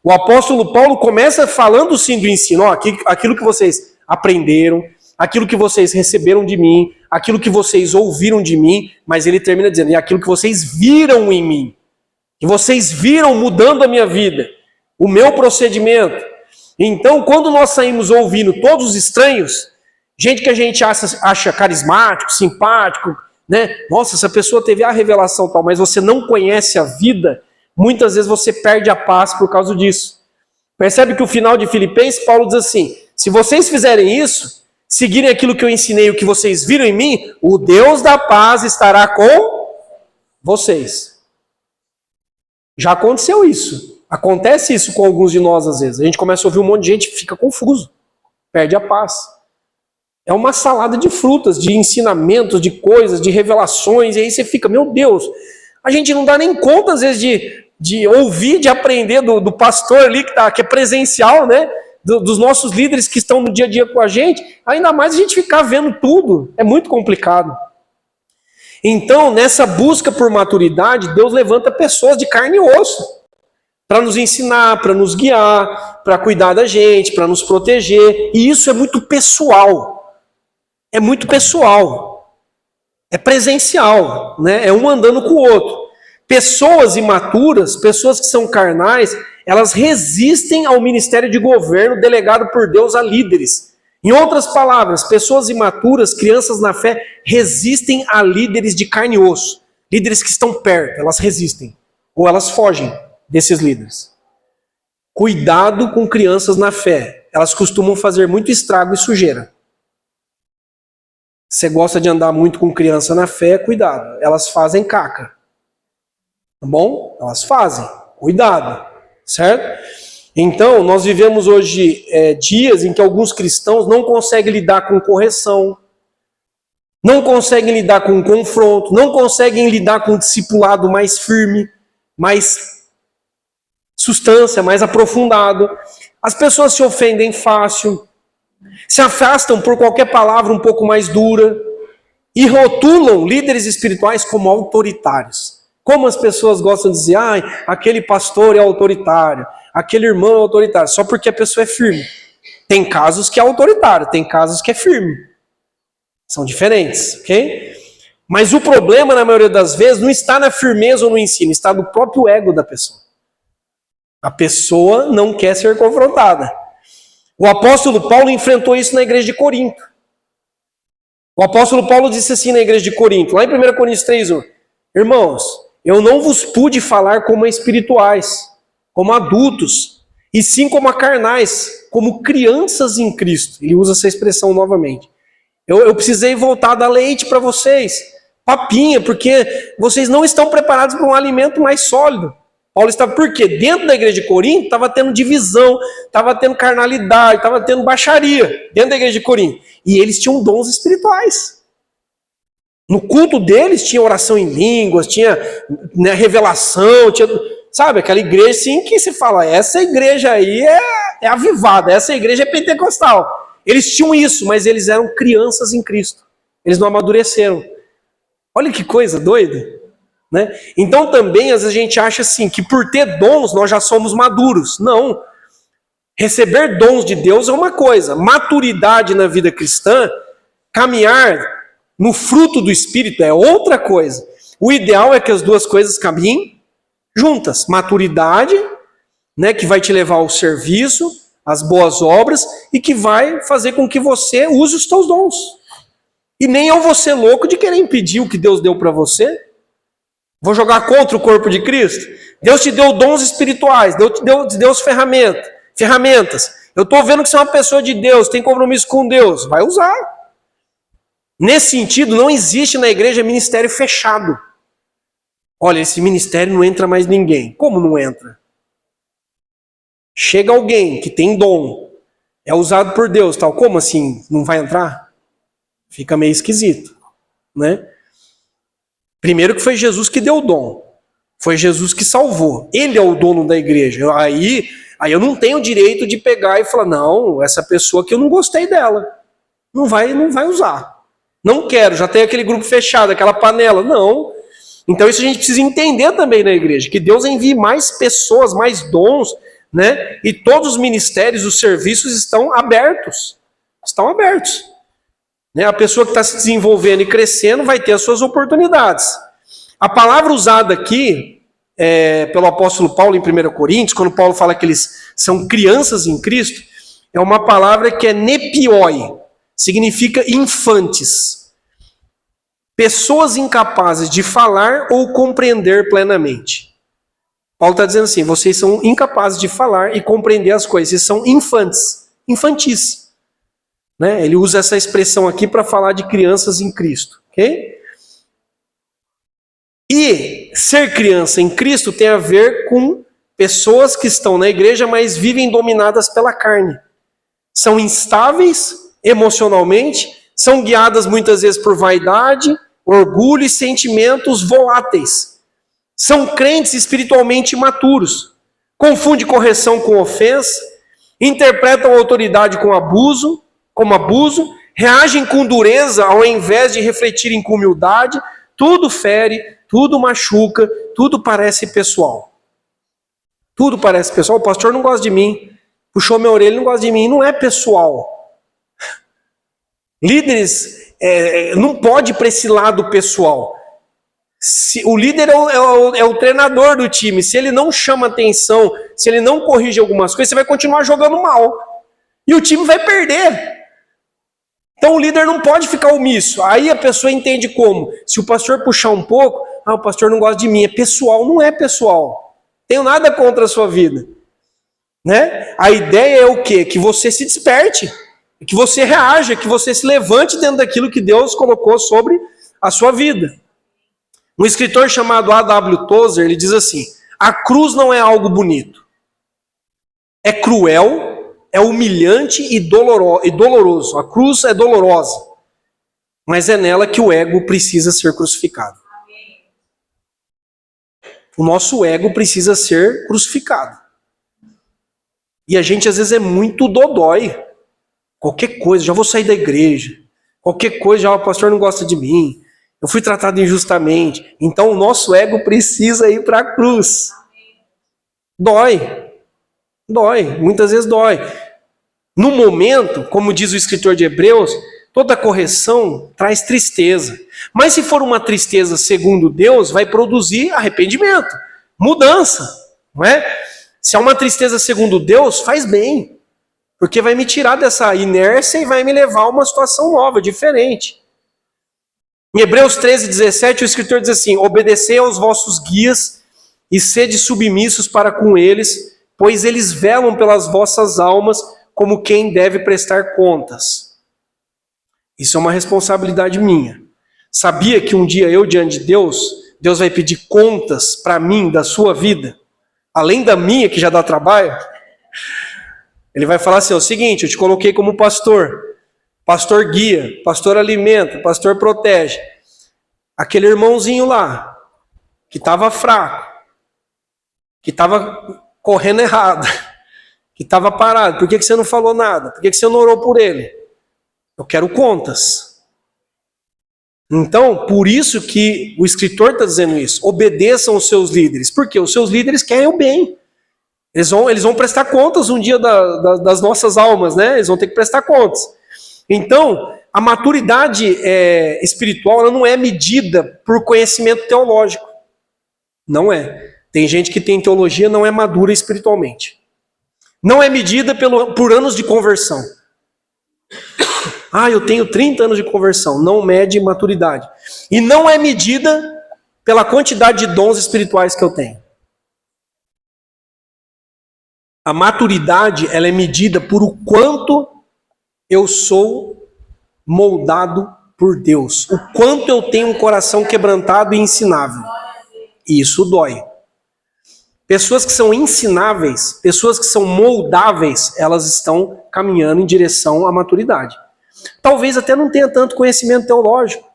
O apóstolo Paulo começa falando sim do ensino. Ó, aquilo que vocês aprenderam, aquilo que vocês receberam de mim, aquilo que vocês ouviram de mim, mas ele termina dizendo, e aquilo que vocês viram em mim, que vocês viram mudando a minha vida, o meu procedimento. Então, quando nós saímos ouvindo todos os estranhos, gente que a gente acha carismático, simpático, né? Nossa, essa pessoa teve a revelação tal, mas você não conhece a vida, muitas vezes você perde a paz por causa disso. Percebe que o final de Filipenses, Paulo diz assim, se vocês fizerem isso, seguirem aquilo que eu ensinei, o que vocês viram em mim, o Deus da paz estará com vocês. Já aconteceu isso. Acontece isso com alguns de nós às vezes. A gente começa a ouvir um monte de gente e fica confuso. Perde a paz. É uma salada de frutas, de ensinamentos, de coisas, de revelações. E aí você fica, meu Deus, a gente não dá nem conta às vezes de ouvir, de aprender do pastor ali que é presencial, né? Dos nossos líderes que estão no dia a dia com a gente, ainda mais a gente ficar vendo tudo, é muito complicado. Então, nessa busca por maturidade, Deus levanta pessoas de carne e osso, para nos ensinar, para nos guiar, para cuidar da gente, para nos proteger, e isso é muito pessoal, é muito pessoal, é presencial, né? É um andando com o outro. Pessoas imaturas, pessoas que são carnais, elas resistem ao ministério de governo delegado por Deus a líderes. Em outras palavras, pessoas imaturas, crianças na fé, resistem a líderes de carne e osso. Líderes que estão perto, elas resistem. Ou elas fogem desses líderes. Cuidado com crianças na fé. Elas costumam fazer muito estrago e sujeira. Você gosta de andar muito com criança na fé, cuidado. Elas fazem caca. Tá bom? Elas fazem. Cuidado. Certo? Então, nós vivemos hoje dias em que alguns cristãos não conseguem lidar com correção, não conseguem lidar com confronto, não conseguem lidar com um discipulado mais firme, mais substância, mais aprofundado. As pessoas se ofendem fácil, se afastam por qualquer palavra um pouco mais dura e rotulam líderes espirituais como autoritários. Como as pessoas gostam de dizer, aquele pastor é autoritário, aquele irmão é autoritário, só porque a pessoa é firme. Tem casos que é autoritário, tem casos que é firme. São diferentes, ok? Mas o problema, na maioria das vezes, não está na firmeza ou no ensino, está no próprio ego da pessoa. A pessoa não quer ser confrontada. O apóstolo Paulo enfrentou isso na igreja de Corinto. O apóstolo Paulo disse assim na igreja de Corinto, lá em 1 Coríntios 3:1, irmãos, eu não vos pude falar como a espirituais, como adultos, e sim como a carnais, como crianças em Cristo. Ele usa essa expressão novamente. Eu precisei voltar a dar leite para vocês, papinha, porque vocês não estão preparados para um alimento mais sólido. Paulo estava, por quê? Dentro da igreja de Corinto estava tendo divisão, estava tendo carnalidade, estava tendo baixaria, dentro da igreja de Corinto. E eles tinham dons espirituais. No culto deles tinha oração em línguas, tinha revelação, tinha, sabe, aquela igreja assim que se fala, essa igreja aí é avivada, essa igreja é pentecostal. Eles tinham isso, mas eles eram crianças em Cristo. Eles não amadureceram. Olha que coisa doida. Né? Então também, às vezes a gente acha assim, que por ter dons nós já somos maduros. Não. Receber dons de Deus é uma coisa. Maturidade na vida cristã, caminhar no fruto do Espírito é outra coisa. O ideal é que as duas coisas caminhem juntas. Maturidade, né, que vai te levar ao serviço, às boas obras, e que vai fazer com que você use os teus dons. E nem eu vou ser louco de querer impedir o que Deus deu para você. Vou jogar contra o corpo de Cristo? Deus te deu dons espirituais, Deus te deu ferramentas. Eu estou vendo que você é uma pessoa de Deus, tem compromisso com Deus, vai usar. Nesse sentido, não existe na igreja ministério fechado. Olha, esse ministério não entra mais ninguém. Como não entra? Chega alguém que tem dom, é usado por Deus, tal. Como assim? Não vai entrar? Fica meio esquisito, né? Primeiro que foi Jesus que deu o dom. Foi Jesus que salvou. Ele é o dono da igreja. Aí eu não tenho o direito de pegar e falar, não, essa pessoa que eu não gostei dela. Não vai usar. Não quero, já tem aquele grupo fechado, aquela panela. Não. Então isso a gente precisa entender também na igreja, que Deus envie mais pessoas, mais dons, né? E todos os ministérios, os serviços estão abertos. Estão abertos. A pessoa que está se desenvolvendo e crescendo vai ter as suas oportunidades. A palavra usada aqui pelo apóstolo Paulo em 1 Coríntios, quando Paulo fala que eles são crianças em Cristo, é uma palavra que é nepioi, significa infantes. Pessoas incapazes de falar ou compreender plenamente. Paulo está dizendo assim, vocês são incapazes de falar e compreender as coisas, vocês são infantis. Né? Ele usa essa expressão aqui para falar de crianças em Cristo. Okay? E ser criança em Cristo tem a ver com pessoas que estão na igreja, mas vivem dominadas pela carne. São instáveis emocionalmente, são guiadas muitas vezes por vaidade, orgulho e sentimentos voláteis. São crentes espiritualmente imaturos. Confundem correção com ofensa, interpretam a autoridade como abuso, reagem com dureza ao invés de refletirem com humildade, tudo fere, tudo machuca, tudo parece pessoal. Tudo parece pessoal. O pastor não gosta de mim, puxou minha orelha, não gosta de mim. Não é pessoal. Líderes não pode ir para esse lado pessoal. O líder é o treinador do time. Se ele não chama atenção, se ele não corrige algumas coisas, você vai continuar jogando mal. E o time vai perder. Então o líder não pode ficar omisso. Aí a pessoa entende como? Se o pastor puxar um pouco, o pastor não gosta de mim. É pessoal, não é pessoal. Tenho nada contra a sua vida. Né? A ideia é o quê? Que você se desperte, que você reaja, que você se levante dentro daquilo que Deus colocou sobre a sua vida. Um escritor chamado A.W. Tozer, ele diz assim, a cruz não é algo bonito. É cruel, é humilhante e doloroso. A cruz é dolorosa. Mas é nela que o ego precisa ser crucificado. O nosso ego precisa ser crucificado. E a gente às vezes é muito dodói. Qualquer coisa, já vou sair da igreja. Qualquer coisa, já o pastor não gosta de mim. Eu fui tratado injustamente. Então o nosso ego precisa ir para a cruz. Dói. Dói. Muitas vezes dói. No momento, como diz o escritor de Hebreus, toda correção traz tristeza. Mas se for uma tristeza segundo Deus, vai produzir arrependimento, mudança, não é? Se é uma tristeza segundo Deus, faz bem. Porque vai me tirar dessa inércia e vai me levar a uma situação nova, diferente. Em Hebreus 13:17, o escritor diz assim: obedecei aos vossos guias e sede submissos para com eles, pois eles velam pelas vossas almas como quem deve prestar contas. Isso é uma responsabilidade minha. Sabia que um dia eu, diante de Deus, Deus vai pedir contas para mim da sua vida? Além da minha, que já dá trabalho. Ele vai falar assim, é o seguinte, eu te coloquei como pastor. Pastor guia, pastor alimenta, pastor protege. Aquele irmãozinho lá, que estava fraco, que estava correndo errado, que estava parado, por que você não falou nada? Por que você não orou por ele? Eu quero contas. Então, por isso que o escritor está dizendo isso. Obedeçam os seus líderes. Porque os seus líderes querem o bem. Eles vão prestar contas um dia das nossas almas, né? Eles vão ter que prestar contas. Então, a maturidade espiritual ela não é medida por conhecimento teológico. Não é. Tem gente que tem teologia não é madura espiritualmente. Não é medida por anos de conversão. Ah, eu tenho 30 anos de conversão. Não mede maturidade. E não é medida pela quantidade de dons espirituais que eu tenho. A maturidade ela é medida por o quanto eu sou moldado por Deus. O quanto eu tenho um coração quebrantado e ensinável. E isso dói. Pessoas que são ensináveis, pessoas que são moldáveis, elas estão caminhando em direção à maturidade. Talvez até não tenha tanto conhecimento teológico.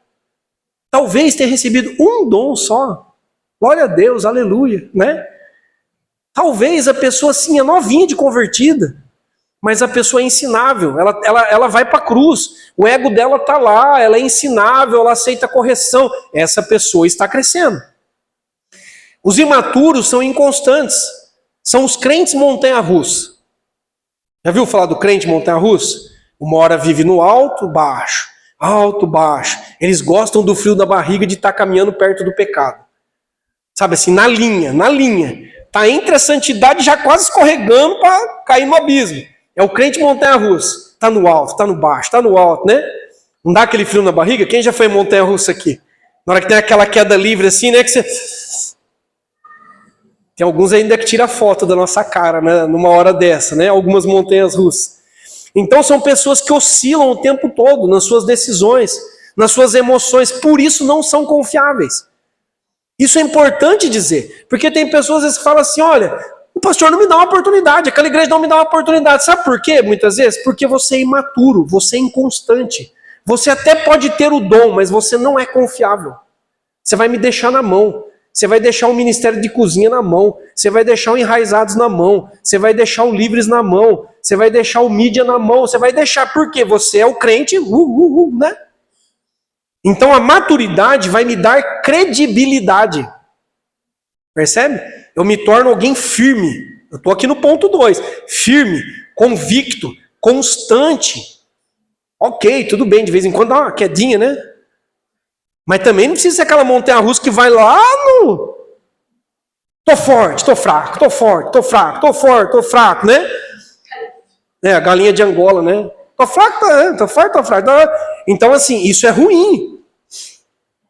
Talvez tenha recebido um dom só. Glória a Deus, aleluia, né? Talvez a pessoa assim é novinha de convertida, mas a pessoa é ensinável, ela vai para a cruz, o ego dela está lá, ela é ensinável, ela aceita correção. Essa pessoa está crescendo. Os imaturos são inconstantes, são os crentes montanha-russa. Já viu falar do crente montanha-russa? Uma hora vive no alto, baixo, alto, baixo. Eles gostam do frio da barriga de estar caminhando perto do pecado. Sabe assim, na linha. Está entre a santidade já quase escorregando para cair no abismo. É o crente montanha-russa. Está no alto, está no baixo, está no alto, né? Não dá aquele frio na barriga? Quem já foi montanha-russa aqui? Na hora que tem aquela queda livre assim, né? Que você... Tem alguns ainda que tiram foto da nossa cara, né? Numa hora dessa, né? Algumas montanhas russas. Então são pessoas que oscilam o tempo todo nas suas decisões, nas suas emoções, por isso não são confiáveis. Isso é importante dizer, porque tem pessoas às vezes que falam assim, olha, o pastor não me dá uma oportunidade, aquela igreja não me dá uma oportunidade. Sabe por quê? Muitas vezes, porque você é imaturo, você é inconstante. Você até pode ter o dom, mas você não é confiável. Você vai me deixar na mão. Você vai deixar o ministério de cozinha na mão. Você vai deixar o Enraizados na mão. Você vai deixar o Livres na mão. Você vai deixar o Mídia na mão. Você vai deixar, porque você é o crente, né? Então a maturidade vai me dar credibilidade. Percebe? Eu me torno alguém firme. Eu estou aqui no ponto 2. Firme, convicto, constante. Ok, tudo bem, de vez em quando dá uma quedinha, né? Mas também não precisa ser aquela montanha-russa que vai lá no... Tô forte, tô fraco, tô forte, tô fraco, tô forte, tô fraco, né? A galinha de Angola, né? Tô fraco, tô forte, tô fraco. Então, assim, isso é ruim.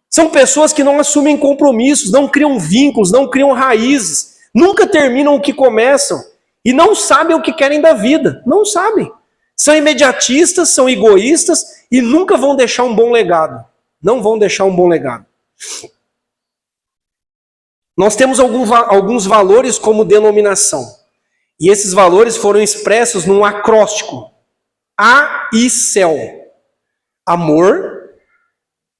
São pessoas que não assumem compromissos, não criam vínculos, não criam raízes, nunca terminam o que começam e não sabem o que querem da vida. Não sabem. São imediatistas, são egoístas e nunca vão deixar um bom legado. Não vão deixar um bom legado. Nós temos alguns valores como denominação. E esses valores foram expressos num acróstico. A e céu. Amor,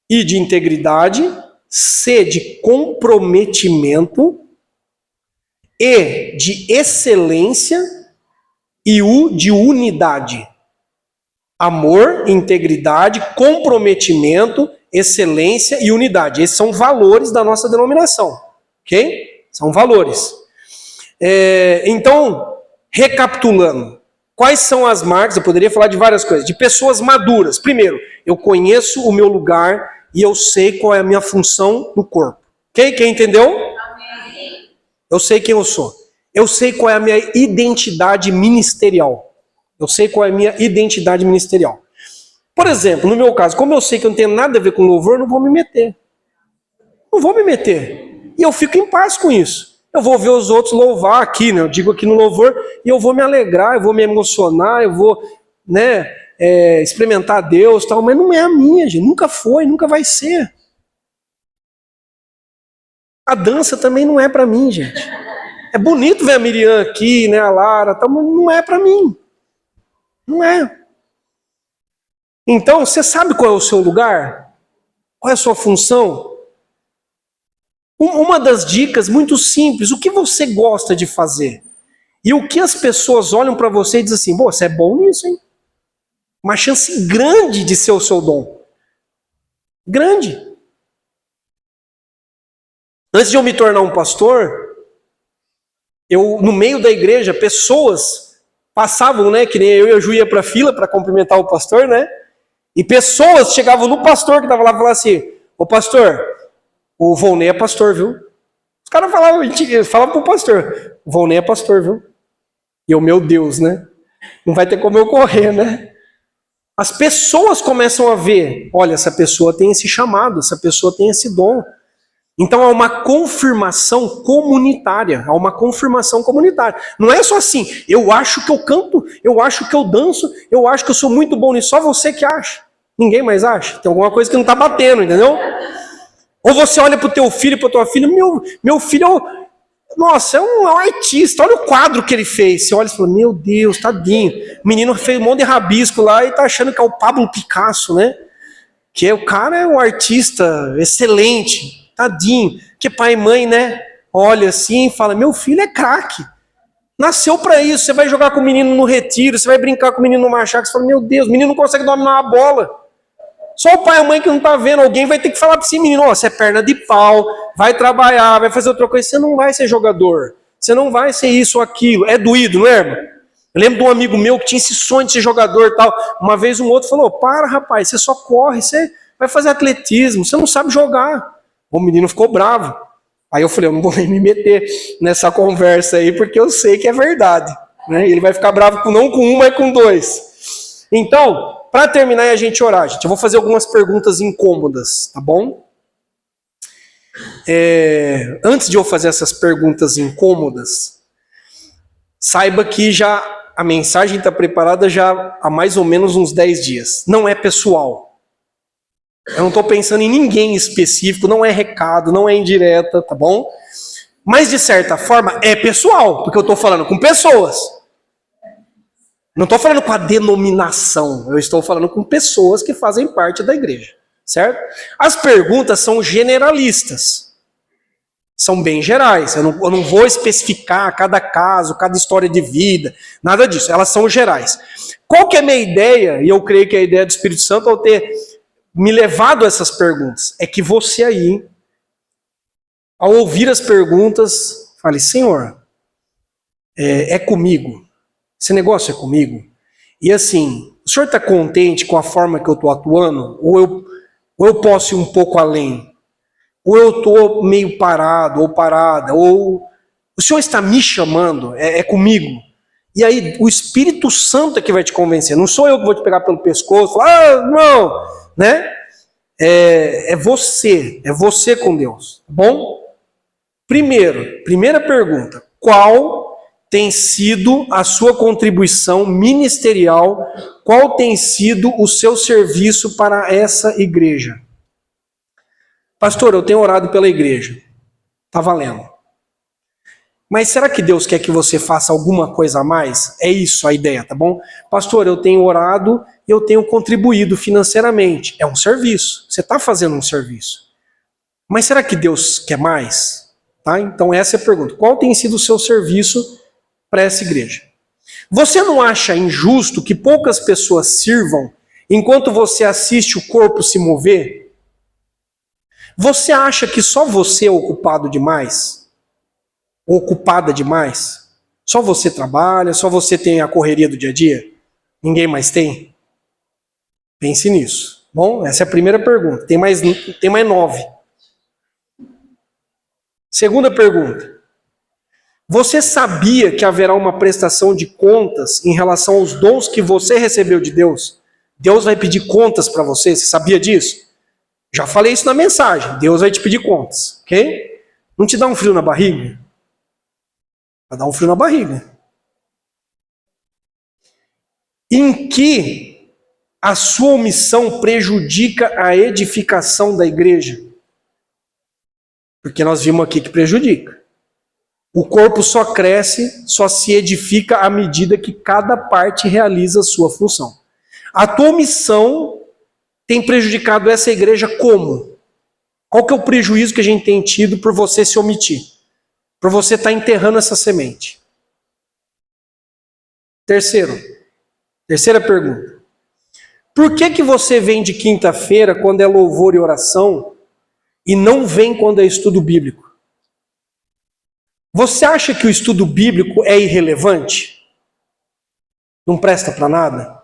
I de integridade, C de comprometimento, E de excelência e U de unidade. Amor, integridade, comprometimento, excelência e unidade. Esses são valores da nossa denominação, ok? São valores. Então, recapitulando, quais são as marcas? Eu poderia falar de várias coisas. De pessoas maduras. Primeiro, eu conheço o meu lugar e eu sei qual é a minha função no corpo. Ok? Quem entendeu? Eu sei quem eu sou. Eu sei qual é a minha identidade ministerial. Eu sei qual é a minha identidade ministerial. Por exemplo, no meu caso, como eu sei que eu não tenho nada a ver com louvor, eu não vou me meter. Não vou me meter. E eu fico em paz com isso. Eu vou ver os outros louvar aqui, né? Eu digo aqui no louvor, e eu vou me alegrar, eu vou me emocionar, eu vou, né, experimentar Deus, tal, mas não é a minha, gente. Nunca foi, nunca vai ser. A dança também não é para mim, gente. É bonito ver a Miriam aqui, né, a Lara, tal, mas não é para mim. Não é. Então, você sabe qual é o seu lugar? Qual é a sua função? Uma das dicas muito simples, o que você gosta de fazer? E o que as pessoas olham para você e dizem assim, você é bom nisso, hein? Uma chance grande de ser o seu dom. Grande. Antes de eu me tornar um pastor, no meio da igreja, pessoas passavam, né, que nem eu e a Ju ia para a fila para cumprimentar o pastor, né? E pessoas chegavam no pastor que estava lá e falavam assim, ô pastor, o Volney é pastor, viu? Os caras falavam pro pastor, o Volney é pastor, viu? E eu, meu Deus, né? Não vai ter como eu correr, né? As pessoas começam a ver, olha, essa pessoa tem esse chamado, essa pessoa tem esse dom. Então há uma confirmação comunitária, há uma confirmação comunitária. Não é só assim, eu acho que eu canto, eu acho que eu danço, eu acho que eu sou muito bom nisso, só você que acha. Ninguém mais acha. Tem alguma coisa que não está batendo, entendeu? Ou você olha para o teu filho, para a tua filha, meu filho, nossa, é um artista, olha o quadro que ele fez. Você olha e fala, meu Deus, tadinho. O menino fez um monte de rabisco lá e está achando que é o Pablo Picasso, né? Que o cara é um artista excelente. Tadinho, que pai e mãe, né? Olha assim e fala, meu filho é craque. Nasceu para isso. Você vai jogar com o menino no retiro, você vai brincar com o menino no machado, você fala, meu Deus, o menino não consegue dominar a bola. Só o pai e a mãe que não tá vendo, alguém vai ter que falar para esse menino, você é perna de pau, vai trabalhar, vai fazer outra coisa, você não vai ser jogador. Você não vai ser isso ou aquilo. É doído, não é, irmão? Eu lembro de um amigo meu que tinha esse sonho de ser jogador e tal. Uma vez um outro falou, para rapaz, você só corre, você vai fazer atletismo, você não sabe jogar. O menino ficou bravo. Aí eu falei, eu não vou nem me meter nessa conversa aí, porque eu sei que é verdade. Né? Ele vai ficar bravo não com um, mas com dois. Então, para terminar e a gente orar, gente, eu vou fazer algumas perguntas incômodas, tá bom? Antes de eu fazer essas perguntas incômodas, saiba que já a mensagem está preparada já há mais ou menos uns 10 dias. Não é pessoal. Eu não estou pensando em ninguém específico, não é recado, não é indireta, tá bom? Mas, de certa forma, é pessoal, porque eu estou falando com pessoas. Não estou falando com a denominação, eu estou falando com pessoas que fazem parte da igreja, certo? As perguntas são generalistas, são bem gerais, eu não vou especificar cada caso, cada história de vida, nada disso, elas são gerais. Qual que é a minha ideia, e eu creio que é a ideia do Espírito Santo ao ter me levado a essas perguntas, é que você aí, ao ouvir as perguntas, fale, Senhor, é comigo? Esse negócio é comigo? E assim, o senhor está contente com a forma que eu estou atuando? Ou eu posso ir um pouco além? Ou eu estou meio parado ou parada? Ou o senhor está me chamando? É comigo? E aí o Espírito Santo é que vai te convencer. Não sou eu que vou te pegar pelo pescoço e falar, não, né? É você com Deus, tá bom? Primeira pergunta, qual tem sido a sua contribuição ministerial, qual tem sido o seu serviço para essa igreja? Pastor, eu tenho orado pela igreja, tá valendo. Mas será que Deus quer que você faça alguma coisa a mais? É isso a ideia, tá bom? Pastor, eu tenho orado e eu tenho contribuído financeiramente. É um serviço, você está fazendo um serviço. Mas será que Deus quer mais? Tá? Então essa é a pergunta. Qual tem sido o seu serviço para essa igreja? Você não acha injusto que poucas pessoas sirvam enquanto você assiste o corpo se mover? Você acha que só você é ocupado demais? Ou ocupada demais? Só você trabalha, só você tem a correria do dia a dia? Ninguém mais tem? Pense nisso. Bom, essa é a primeira pergunta. Tem mais 9. Segunda pergunta. Você sabia que haverá uma prestação de contas em relação aos dons que você recebeu de Deus? Deus vai pedir contas para você, você sabia disso? Já falei isso na mensagem, Deus vai te pedir contas, ok? Não te dá um frio na barriga? Vai dar um frio na barriga. Em que a sua omissão prejudica a edificação da igreja? Porque nós vimos aqui que prejudica. O corpo só cresce, só se edifica à medida que cada parte realiza a sua função. A tua omissão tem prejudicado essa igreja como? Qual que é o prejuízo que a gente tem tido por você se omitir? Por você estar enterrando essa semente? Terceira pergunta. Por que você vem de quinta-feira quando é louvor e oração e não vem quando é estudo bíblico? Você acha que o estudo bíblico é irrelevante? Não presta para nada?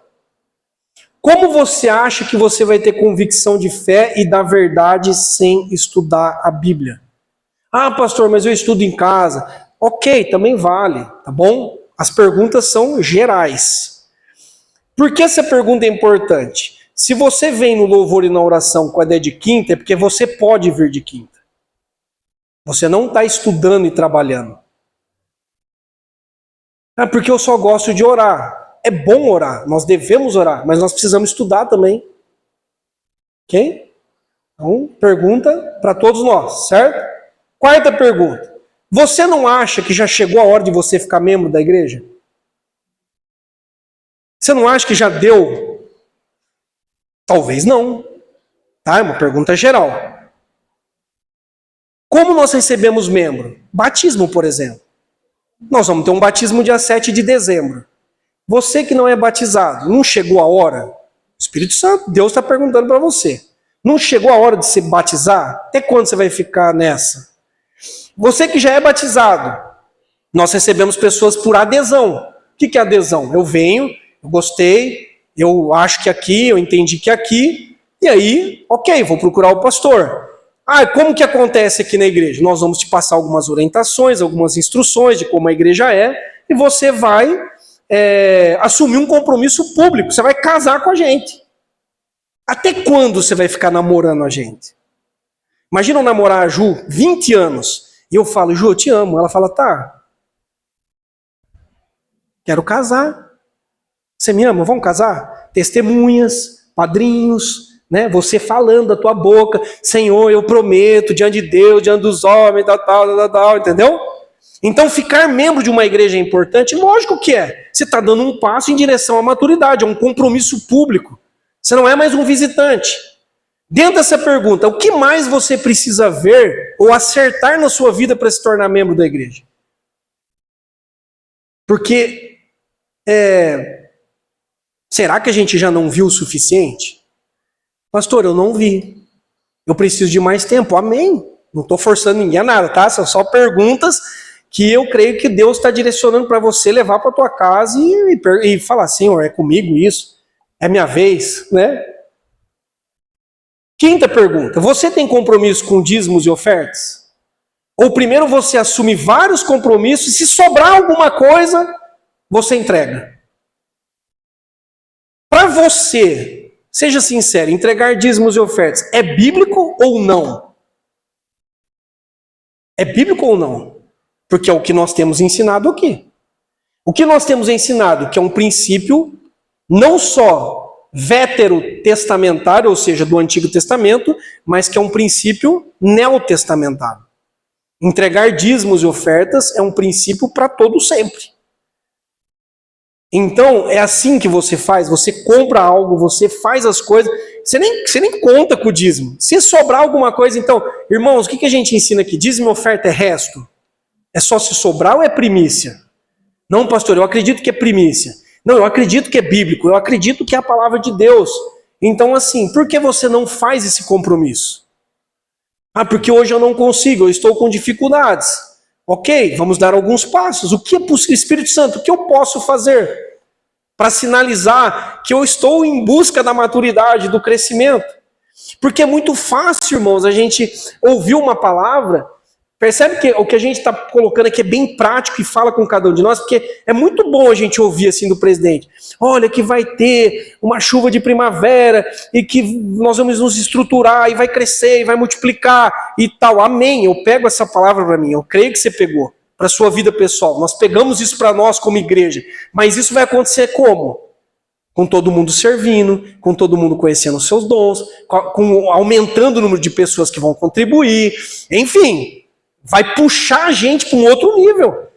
Como você acha que você vai ter convicção de fé e da verdade sem estudar a Bíblia? Ah, pastor, mas eu estudo em casa. Ok, também vale, tá bom? As perguntas são gerais. Por que essa pergunta é importante? Se você vem no louvor e na oração quando é de quinta, é porque você pode vir de quinta. Você não está estudando e trabalhando. Ah, porque eu só gosto de orar. É bom orar, nós devemos orar, mas nós precisamos estudar também. Ok? Então, pergunta para todos nós, certo? Quarta pergunta. Você não acha que já chegou a hora de você ficar membro da igreja? Você não acha que já deu? Talvez não. Tá? É uma pergunta geral. Como nós recebemos membro? Batismo, por exemplo. Nós vamos ter um batismo dia 7 de dezembro. Você que não é batizado, não chegou a hora? O Espírito Santo, Deus está perguntando para você. Não chegou a hora de se batizar? Até quando você vai ficar nessa? Você que já é batizado, nós recebemos pessoas por adesão. O que é adesão? Eu venho, eu gostei, eu acho que aqui, eu entendi que aqui, e aí, ok, vou procurar o pastor. Ah, como que acontece aqui na igreja? Nós vamos te passar algumas orientações, algumas instruções de como a igreja é, e você vai assumir um compromisso público, você vai casar com a gente. Até quando você vai ficar namorando a gente? Imagina eu namorar a Ju 20 anos, e eu falo, Ju, eu te amo. Ela fala, tá, quero casar. Você me ama? Vamos casar? Testemunhas, padrinhos, né? Você falando da tua boca, Senhor, eu prometo, diante de Deus, diante dos homens, tal, entendeu? Então, ficar membro de uma igreja é importante? Lógico que é. Você está dando um passo em direção à maturidade, é um compromisso público. Você não é mais um visitante. Dentro dessa pergunta, o que mais você precisa ver ou acertar na sua vida para se tornar membro da igreja? Porque, será que a gente já não viu o suficiente? Pastor, eu não vi. Eu preciso de mais tempo. Amém. Não estou forçando ninguém a nada, tá? São só perguntas que eu creio que Deus está direcionando para você levar para a tua casa e falar, Senhor, é comigo isso? É minha vez, né? Quinta pergunta, você tem compromisso com dízimos e ofertas? Ou primeiro você assume vários compromissos e se sobrar alguma coisa, você entrega? Para você, seja sincero, entregar dízimos e ofertas é bíblico ou não? É bíblico ou não? Porque é o que nós temos ensinado aqui. O que nós temos ensinado, que é um princípio não só veterotestamentário, ou seja, do Antigo Testamento, mas que é um princípio neotestamentário. Entregar dízimos e ofertas é um princípio para todo sempre. Então, é assim que você faz, você compra algo, você faz as coisas, você nem conta com o dízimo. Se sobrar alguma coisa, então, irmãos, o que a gente ensina aqui? Dízimo e oferta é resto? É só se sobrar ou é primícia? Não, pastor, eu acredito que é primícia. Não, eu acredito que é bíblico. Eu acredito que é a palavra de Deus. Então, assim, por que você não faz esse compromisso? Ah, porque hoje eu não consigo, eu estou com dificuldades. Ok, vamos dar alguns passos. O que é possível, Espírito Santo, o que eu posso fazer para sinalizar que eu estou em busca da maturidade, do crescimento? Porque é muito fácil, irmãos, a gente ouvir uma palavra. Percebe que o que a gente está colocando aqui é bem prático e fala com cada um de nós, porque é muito bom a gente ouvir assim do presidente. Olha que vai ter uma chuva de primavera e que nós vamos nos estruturar e vai crescer e vai multiplicar e tal. Amém. Eu pego essa palavra para mim, eu creio que você pegou para a sua vida pessoal. Nós pegamos isso para nós como igreja. Mas isso vai acontecer como? Com todo mundo servindo, com todo mundo conhecendo os seus dons, aumentando o número de pessoas que vão contribuir, enfim. Vai puxar a gente para um outro nível.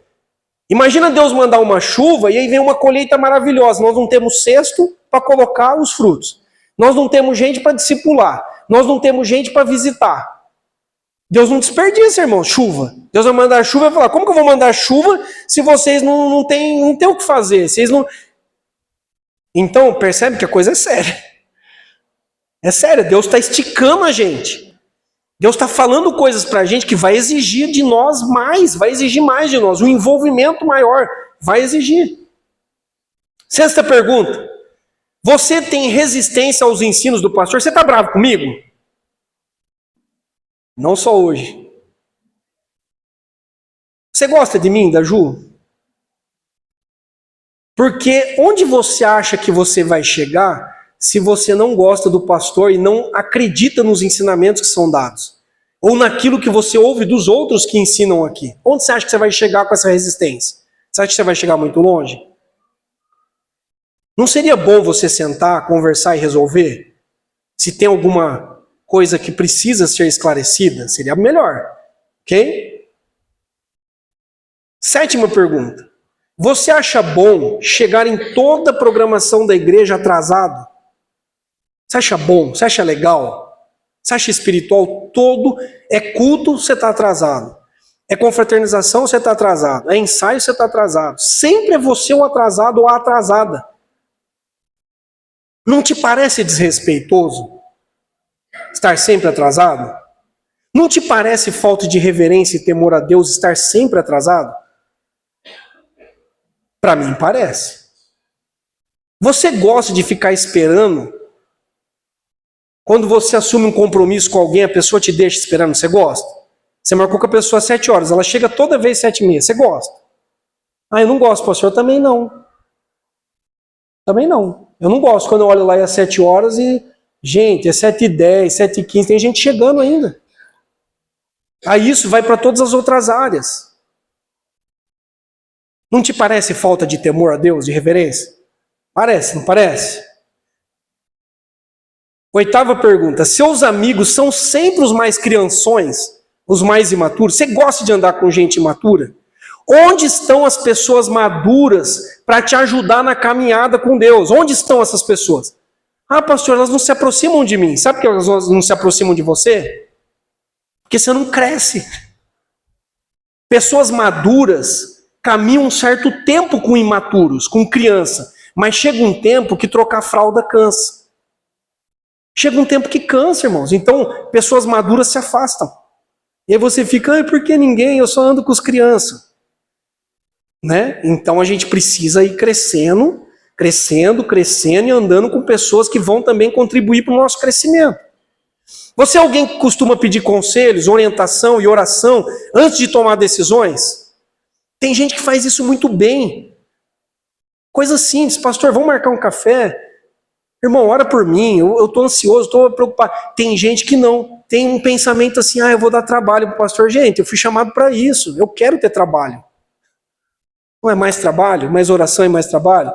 Imagina Deus mandar uma chuva e aí vem uma colheita maravilhosa. Nós não temos cesto para colocar os frutos. Nós não temos gente para discipular. Nós não temos gente para visitar. Deus não desperdiça, irmão, chuva. Deus vai mandar chuva e vai falar, como que eu vou mandar chuva se vocês não têm o que fazer? Vocês não... Então, percebe que a coisa é séria. É séria, Deus está esticando a gente. Deus está falando coisas para a gente que vai exigir de nós mais, vai exigir mais de nós, um envolvimento maior, vai exigir. Sexta pergunta, você tem resistência aos ensinos do pastor? Você está bravo comigo? Não só hoje. Você gosta de mim, da Ju? Porque onde você acha que você vai chegar se você não gosta do pastor e não acredita nos ensinamentos que são dados? Ou naquilo que você ouve dos outros que ensinam aqui? Onde você acha que você vai chegar com essa resistência? Você acha que você vai chegar muito longe? Não seria bom você sentar, conversar e resolver? Se tem alguma coisa que precisa ser esclarecida, seria melhor. Ok? Sétima pergunta. Você acha bom chegar em toda a programação da igreja atrasado? Você acha bom? Você acha legal? Você acha espiritual? Todo é culto, você está atrasado. É confraternização, você está atrasado. É ensaio, você está atrasado. Sempre é você o atrasado ou a atrasada. Não te parece desrespeitoso estar sempre atrasado? Não te parece falta de reverência e temor a Deus estar sempre atrasado? Para mim parece. Você gosta de ficar esperando? Quando você assume um compromisso com alguém, a pessoa te deixa esperando, você gosta? Você marcou com a pessoa às 7 horas, ela chega toda vez às 7h30, você gosta? Ah, eu não gosto, pastor, eu também não. Também não. Eu não gosto quando eu olho lá às 7 horas e, gente, é 7h10, 7h15, tem gente chegando ainda. Aí isso vai para todas as outras áreas. Não te parece falta de temor a Deus, de reverência? Parece, não parece? Oitava pergunta. Seus amigos são sempre os mais crianções, os mais imaturos? Você gosta de andar com gente imatura? Onde estão as pessoas maduras para te ajudar na caminhada com Deus? Onde estão essas pessoas? Ah, pastor, elas não se aproximam de mim. Sabe por que elas não se aproximam de você? Porque você não cresce. Pessoas maduras caminham um certo tempo com imaturos, com criança. Mas chega um tempo que trocar fralda cansa. Chega um tempo que cansa, irmãos. Então, pessoas maduras se afastam. E aí você fica, por que ninguém? Eu só ando com as crianças. Né? Então a gente precisa ir crescendo e andando com pessoas que vão também contribuir para o nosso crescimento. Você é alguém que costuma pedir conselhos, orientação e oração antes de tomar decisões? Tem gente que faz isso muito bem. Coisa simples, pastor, vamos marcar um café? Irmão, ora por mim, eu estou ansioso, estou preocupado. Tem gente que não, tem um pensamento assim, eu vou dar trabalho para o pastor. Gente, eu fui chamado para isso, eu quero ter trabalho. Não é mais trabalho? Mais oração e mais trabalho?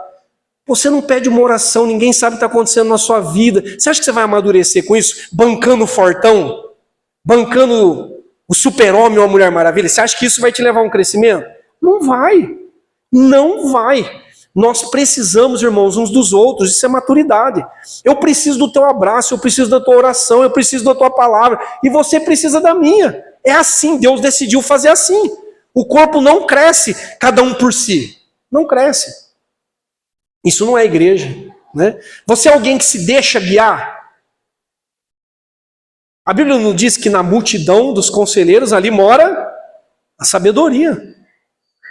Você não pede uma oração, ninguém sabe o que está acontecendo na sua vida. Você acha que você vai amadurecer com isso? Bancando o fortão? Bancando o super-homem ou a Mulher Maravilha? Você acha que isso vai te levar a um crescimento? Não vai. Não vai. Nós precisamos, irmãos, uns dos outros. Isso é maturidade. Eu preciso do teu abraço, eu preciso da tua oração, eu preciso da tua palavra. E você precisa da minha. É assim, Deus decidiu fazer assim. O corpo não cresce cada um por si. Não cresce. Isso não é igreja, né? Você é alguém que se deixa guiar? A Bíblia não diz que na multidão dos conselheiros ali mora a sabedoria.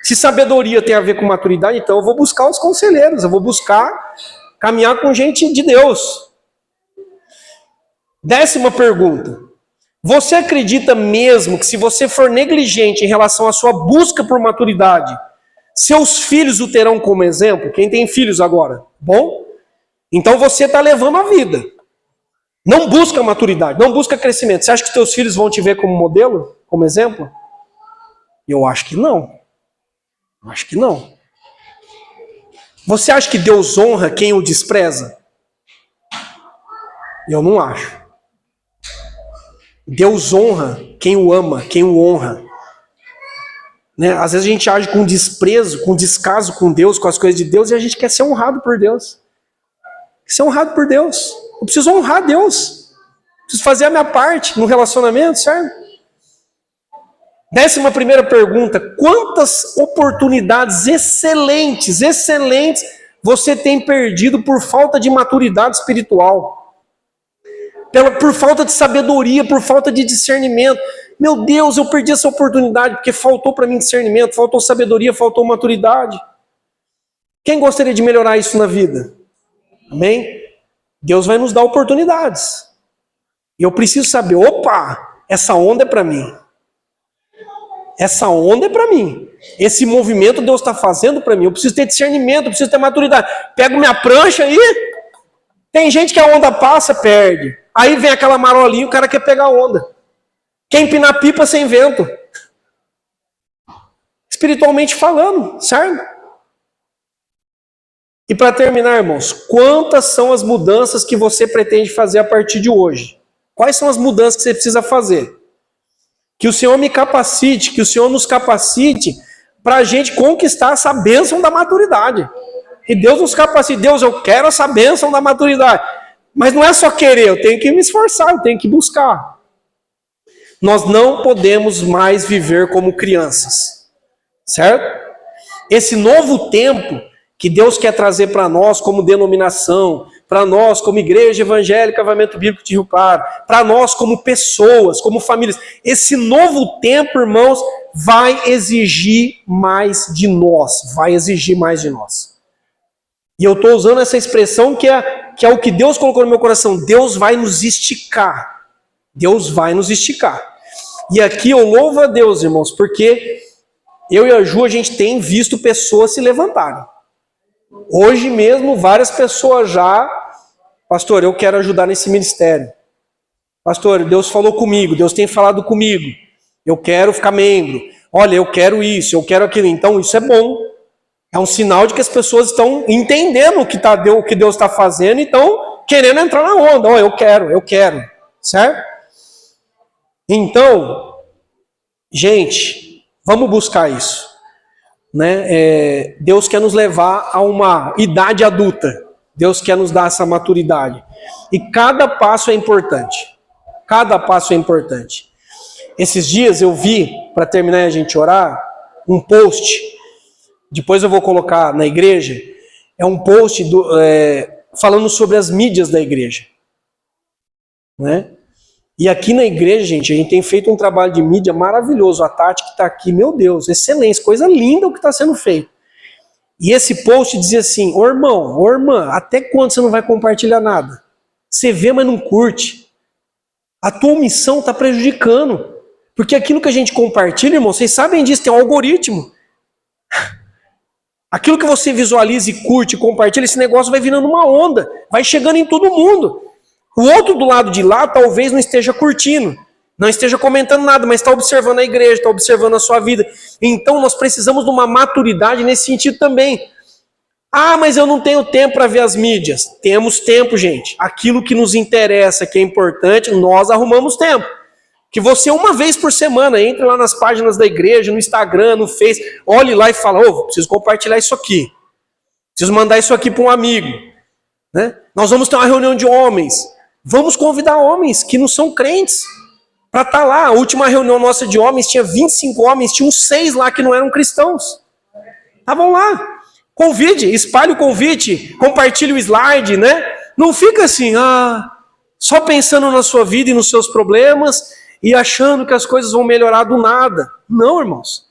Se sabedoria tem a ver com maturidade, então eu vou buscar os conselheiros, eu vou buscar caminhar com gente de Deus. 10ª pergunta. Você acredita mesmo que se você for negligente em relação à sua busca por maturidade, seus filhos o terão como exemplo? Quem tem filhos agora? Bom? Então você está levando a vida. Não busca maturidade, não busca crescimento. Você acha que seus filhos vão te ver como modelo, como exemplo? Eu acho que não. Acho que não. Você acha que Deus honra quem o despreza? Eu não acho. Deus honra quem o ama, quem o honra. Né? Às vezes a gente age com desprezo, com descaso com Deus, com as coisas de Deus, e a gente quer ser honrado por Deus. Ser honrado por Deus. Eu preciso honrar Deus. Preciso fazer a minha parte no relacionamento, certo? 11ª pergunta. Quantas oportunidades excelentes você tem perdido por falta de maturidade espiritual? Por falta de sabedoria, por falta de discernimento. Meu Deus, eu perdi essa oportunidade porque faltou para mim discernimento, faltou sabedoria, faltou maturidade. Quem gostaria de melhorar isso na vida? Amém? Deus vai nos dar oportunidades. E eu preciso saber, opa, essa onda é para mim. Essa onda é para mim. Esse movimento Deus está fazendo para mim. Eu preciso ter discernimento, eu preciso ter maturidade. Pego minha prancha aí. Tem gente que a onda passa, perde. Aí vem aquela marolinha, o cara quer pegar a onda. Quer empinar pipa sem vento. Espiritualmente falando, certo? E para terminar, irmãos, quantas são as mudanças que você pretende fazer a partir de hoje? Quais são as mudanças que você precisa fazer? Que o Senhor me capacite, que o Senhor nos capacite para a gente conquistar essa bênção da maturidade. E Deus nos capacite. Deus, eu quero essa bênção da maturidade. Mas não é só querer, eu tenho que me esforçar, eu tenho que buscar. Nós não podemos mais viver como crianças. Certo? Esse novo tempo que Deus quer trazer para nós como denominação, para nós como Igreja Evangélica Avivamento Bíblico de Rio Claro, para nós como pessoas, como famílias, esse novo tempo, irmãos, vai exigir mais de nós, vai exigir mais de nós. E eu estou usando essa expressão que é o que Deus colocou no meu coração, Deus vai nos esticar, Deus vai nos esticar. E aqui eu louvo a Deus, irmãos, porque eu e a Ju, a gente tem visto pessoas se levantarem. Hoje mesmo, várias pessoas já, pastor, eu quero ajudar nesse ministério. Pastor, Deus falou comigo, Deus tem falado comigo. Eu quero ficar membro. Olha, eu quero isso, eu quero aquilo. Então, isso é bom. É um sinal de que as pessoas estão entendendo o que Deus está fazendo e estão querendo entrar na onda. Oh, eu quero. Certo? Então, gente, vamos buscar isso. Né? Deus quer nos levar a uma idade adulta. Deus quer nos dar essa maturidade. E cada passo é importante. Cada passo é importante. Esses dias eu vi, para terminar e a gente orar, um post. Depois eu vou colocar na igreja. É um post falando sobre as mídias da igreja. Né? E aqui na igreja, gente, a gente tem feito um trabalho de mídia maravilhoso. A Tati que está aqui, meu Deus, excelente, coisa linda o que está sendo feito. E esse post dizia assim, ô irmão, ô irmã, até quando você não vai compartilhar nada? Você vê, mas não curte. A tua omissão está prejudicando. Porque aquilo que a gente compartilha, irmão, vocês sabem disso, tem um algoritmo. Aquilo que você visualiza e curte e compartilha, esse negócio vai virando uma onda, vai chegando em todo mundo. O outro do lado de lá talvez não esteja curtindo, não esteja comentando nada, mas está observando a igreja, está observando a sua vida. Então nós precisamos de uma maturidade nesse sentido também. Ah, mas eu não tenho tempo para ver as mídias. Temos tempo, gente. Aquilo que nos interessa, que é importante, nós arrumamos tempo. Que você uma vez por semana entre lá nas páginas da igreja, no Instagram, no Face, olhe lá e fala, preciso compartilhar isso aqui. Preciso mandar isso aqui para um amigo. Né? Nós vamos ter uma reunião de homens. Vamos convidar homens que não são crentes para estar lá. A última reunião nossa de homens tinha 25 homens, tinha uns 6 lá que não eram cristãos. Estavam lá. Convide, espalhe o convite, compartilhe o slide, né? Não fica assim, só pensando na sua vida e nos seus problemas e achando que as coisas vão melhorar do nada. Não, irmãos.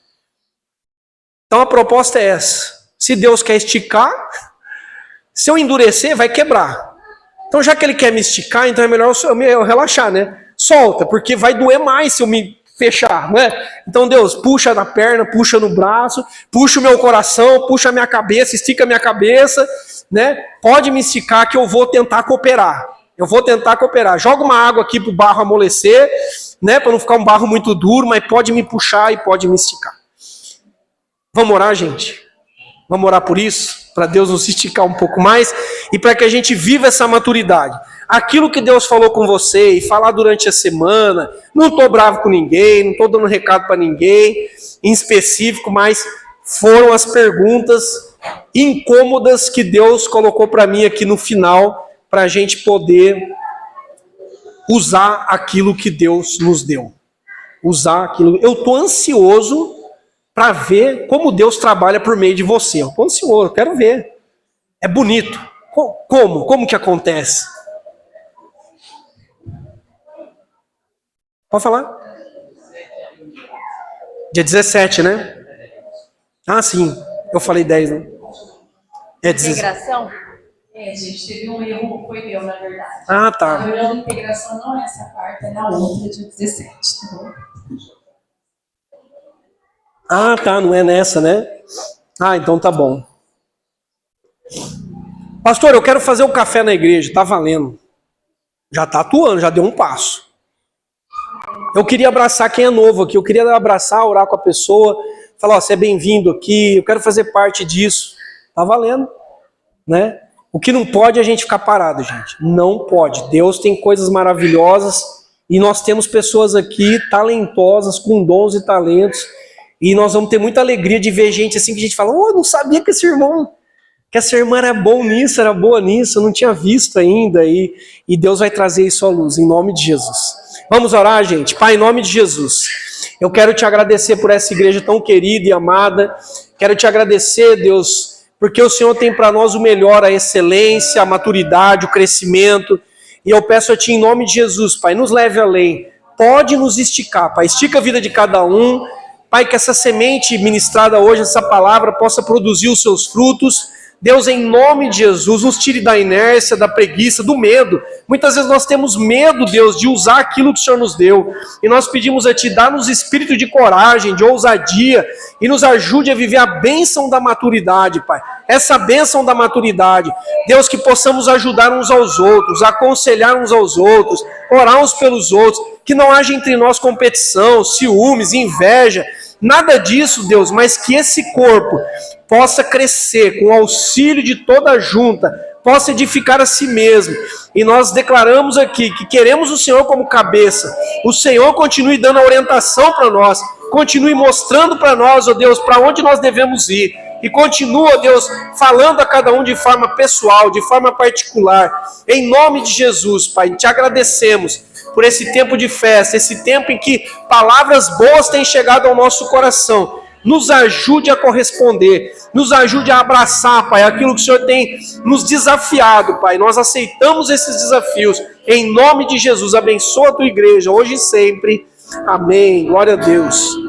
Então a proposta é essa. Se Deus quer esticar, se eu endurecer, vai quebrar. Então já que Ele quer me esticar, então é melhor eu relaxar, né? Solta, porque vai doer mais se eu me fechar, né? Então Deus, puxa na perna, puxa no braço, puxa o meu coração, puxa a minha cabeça, estica a minha cabeça, né? Pode me esticar que eu vou tentar cooperar. Eu vou tentar cooperar. Joga uma água aqui para o barro amolecer, né? Para não ficar um barro muito duro, mas pode me puxar e pode me esticar. Vamos orar, gente? Vamos orar por isso? Para Deus nos esticar um pouco mais e para que a gente viva essa maturidade. Aquilo que Deus falou com você e falar durante a semana, não estou bravo com ninguém, não estou dando recado para ninguém em específico, mas foram as perguntas incômodas que Deus colocou para mim aqui no final, para a gente poder usar aquilo que Deus nos deu. Usar aquilo. Eu estou ansioso para ver como Deus trabalha por meio de você. Eu estou ansioso, eu quero ver. É bonito. Como? Como que acontece? Pode falar? Dia 17, né? Ah, sim. Eu falei 10, né? É 17. Integração? Gente, teve um erro, foi meu, na verdade. Ah, tá. A reunião de integração não é essa quarta, é na outra, dia 17, tá bom? Ah, tá, não é nessa, né? Ah, então tá bom. Pastor, eu quero fazer um café na igreja, tá valendo. Já tá atuando, já deu um passo. Eu queria abraçar quem é novo aqui, eu queria abraçar, orar com a pessoa, falar, você é bem-vindo aqui, eu quero fazer parte disso. Tá valendo, né? O que não pode é a gente ficar parado, gente. Não pode. Deus tem coisas maravilhosas e nós temos pessoas aqui talentosas, com dons e talentos. E nós vamos ter muita alegria de ver gente assim que a gente fala, não sabia que esse irmão, que essa irmã era bom nisso, era boa nisso, eu não tinha visto ainda. E Deus vai trazer isso à luz, em nome de Jesus. Vamos orar, gente? Pai, em nome de Jesus, eu quero te agradecer por essa igreja tão querida e amada. Quero te agradecer, Deus, porque o Senhor tem para nós o melhor, a excelência, a maturidade, o crescimento. E eu peço a Ti, em nome de Jesus, Pai, nos leve além. Pode nos esticar, Pai, estica a vida de cada um. Pai, que essa semente ministrada hoje, essa palavra, possa produzir os seus frutos. Deus, em nome de Jesus, nos tire da inércia, da preguiça, do medo. Muitas vezes nós temos medo, Deus, de usar aquilo que o Senhor nos deu. E nós pedimos a Ti, dá-nos espírito de coragem, de ousadia, e nos ajude a viver a bênção da maturidade, Pai. Essa bênção da maturidade. Deus, que possamos ajudar uns aos outros, aconselhar uns aos outros, orar uns pelos outros, que não haja entre nós competição, ciúmes, inveja, nada disso, Deus, mas que esse corpo possa crescer com o auxílio de toda a junta, possa edificar a si mesmo. E nós declaramos aqui que queremos o Senhor como cabeça. O Senhor continue dando a orientação para nós, continue mostrando para nós, ó Deus, para onde nós devemos ir. E continua, ó Deus, falando a cada um de forma pessoal, de forma particular. Em nome de Jesus, Pai, te agradecemos por esse tempo de festa, esse tempo em que palavras boas têm chegado ao nosso coração. Nos ajude a corresponder, nos ajude a abraçar, Pai, aquilo que o Senhor tem nos desafiado, Pai. Nós aceitamos esses desafios. Em nome de Jesus, abençoa a tua igreja, hoje e sempre. Amém. Glória a Deus.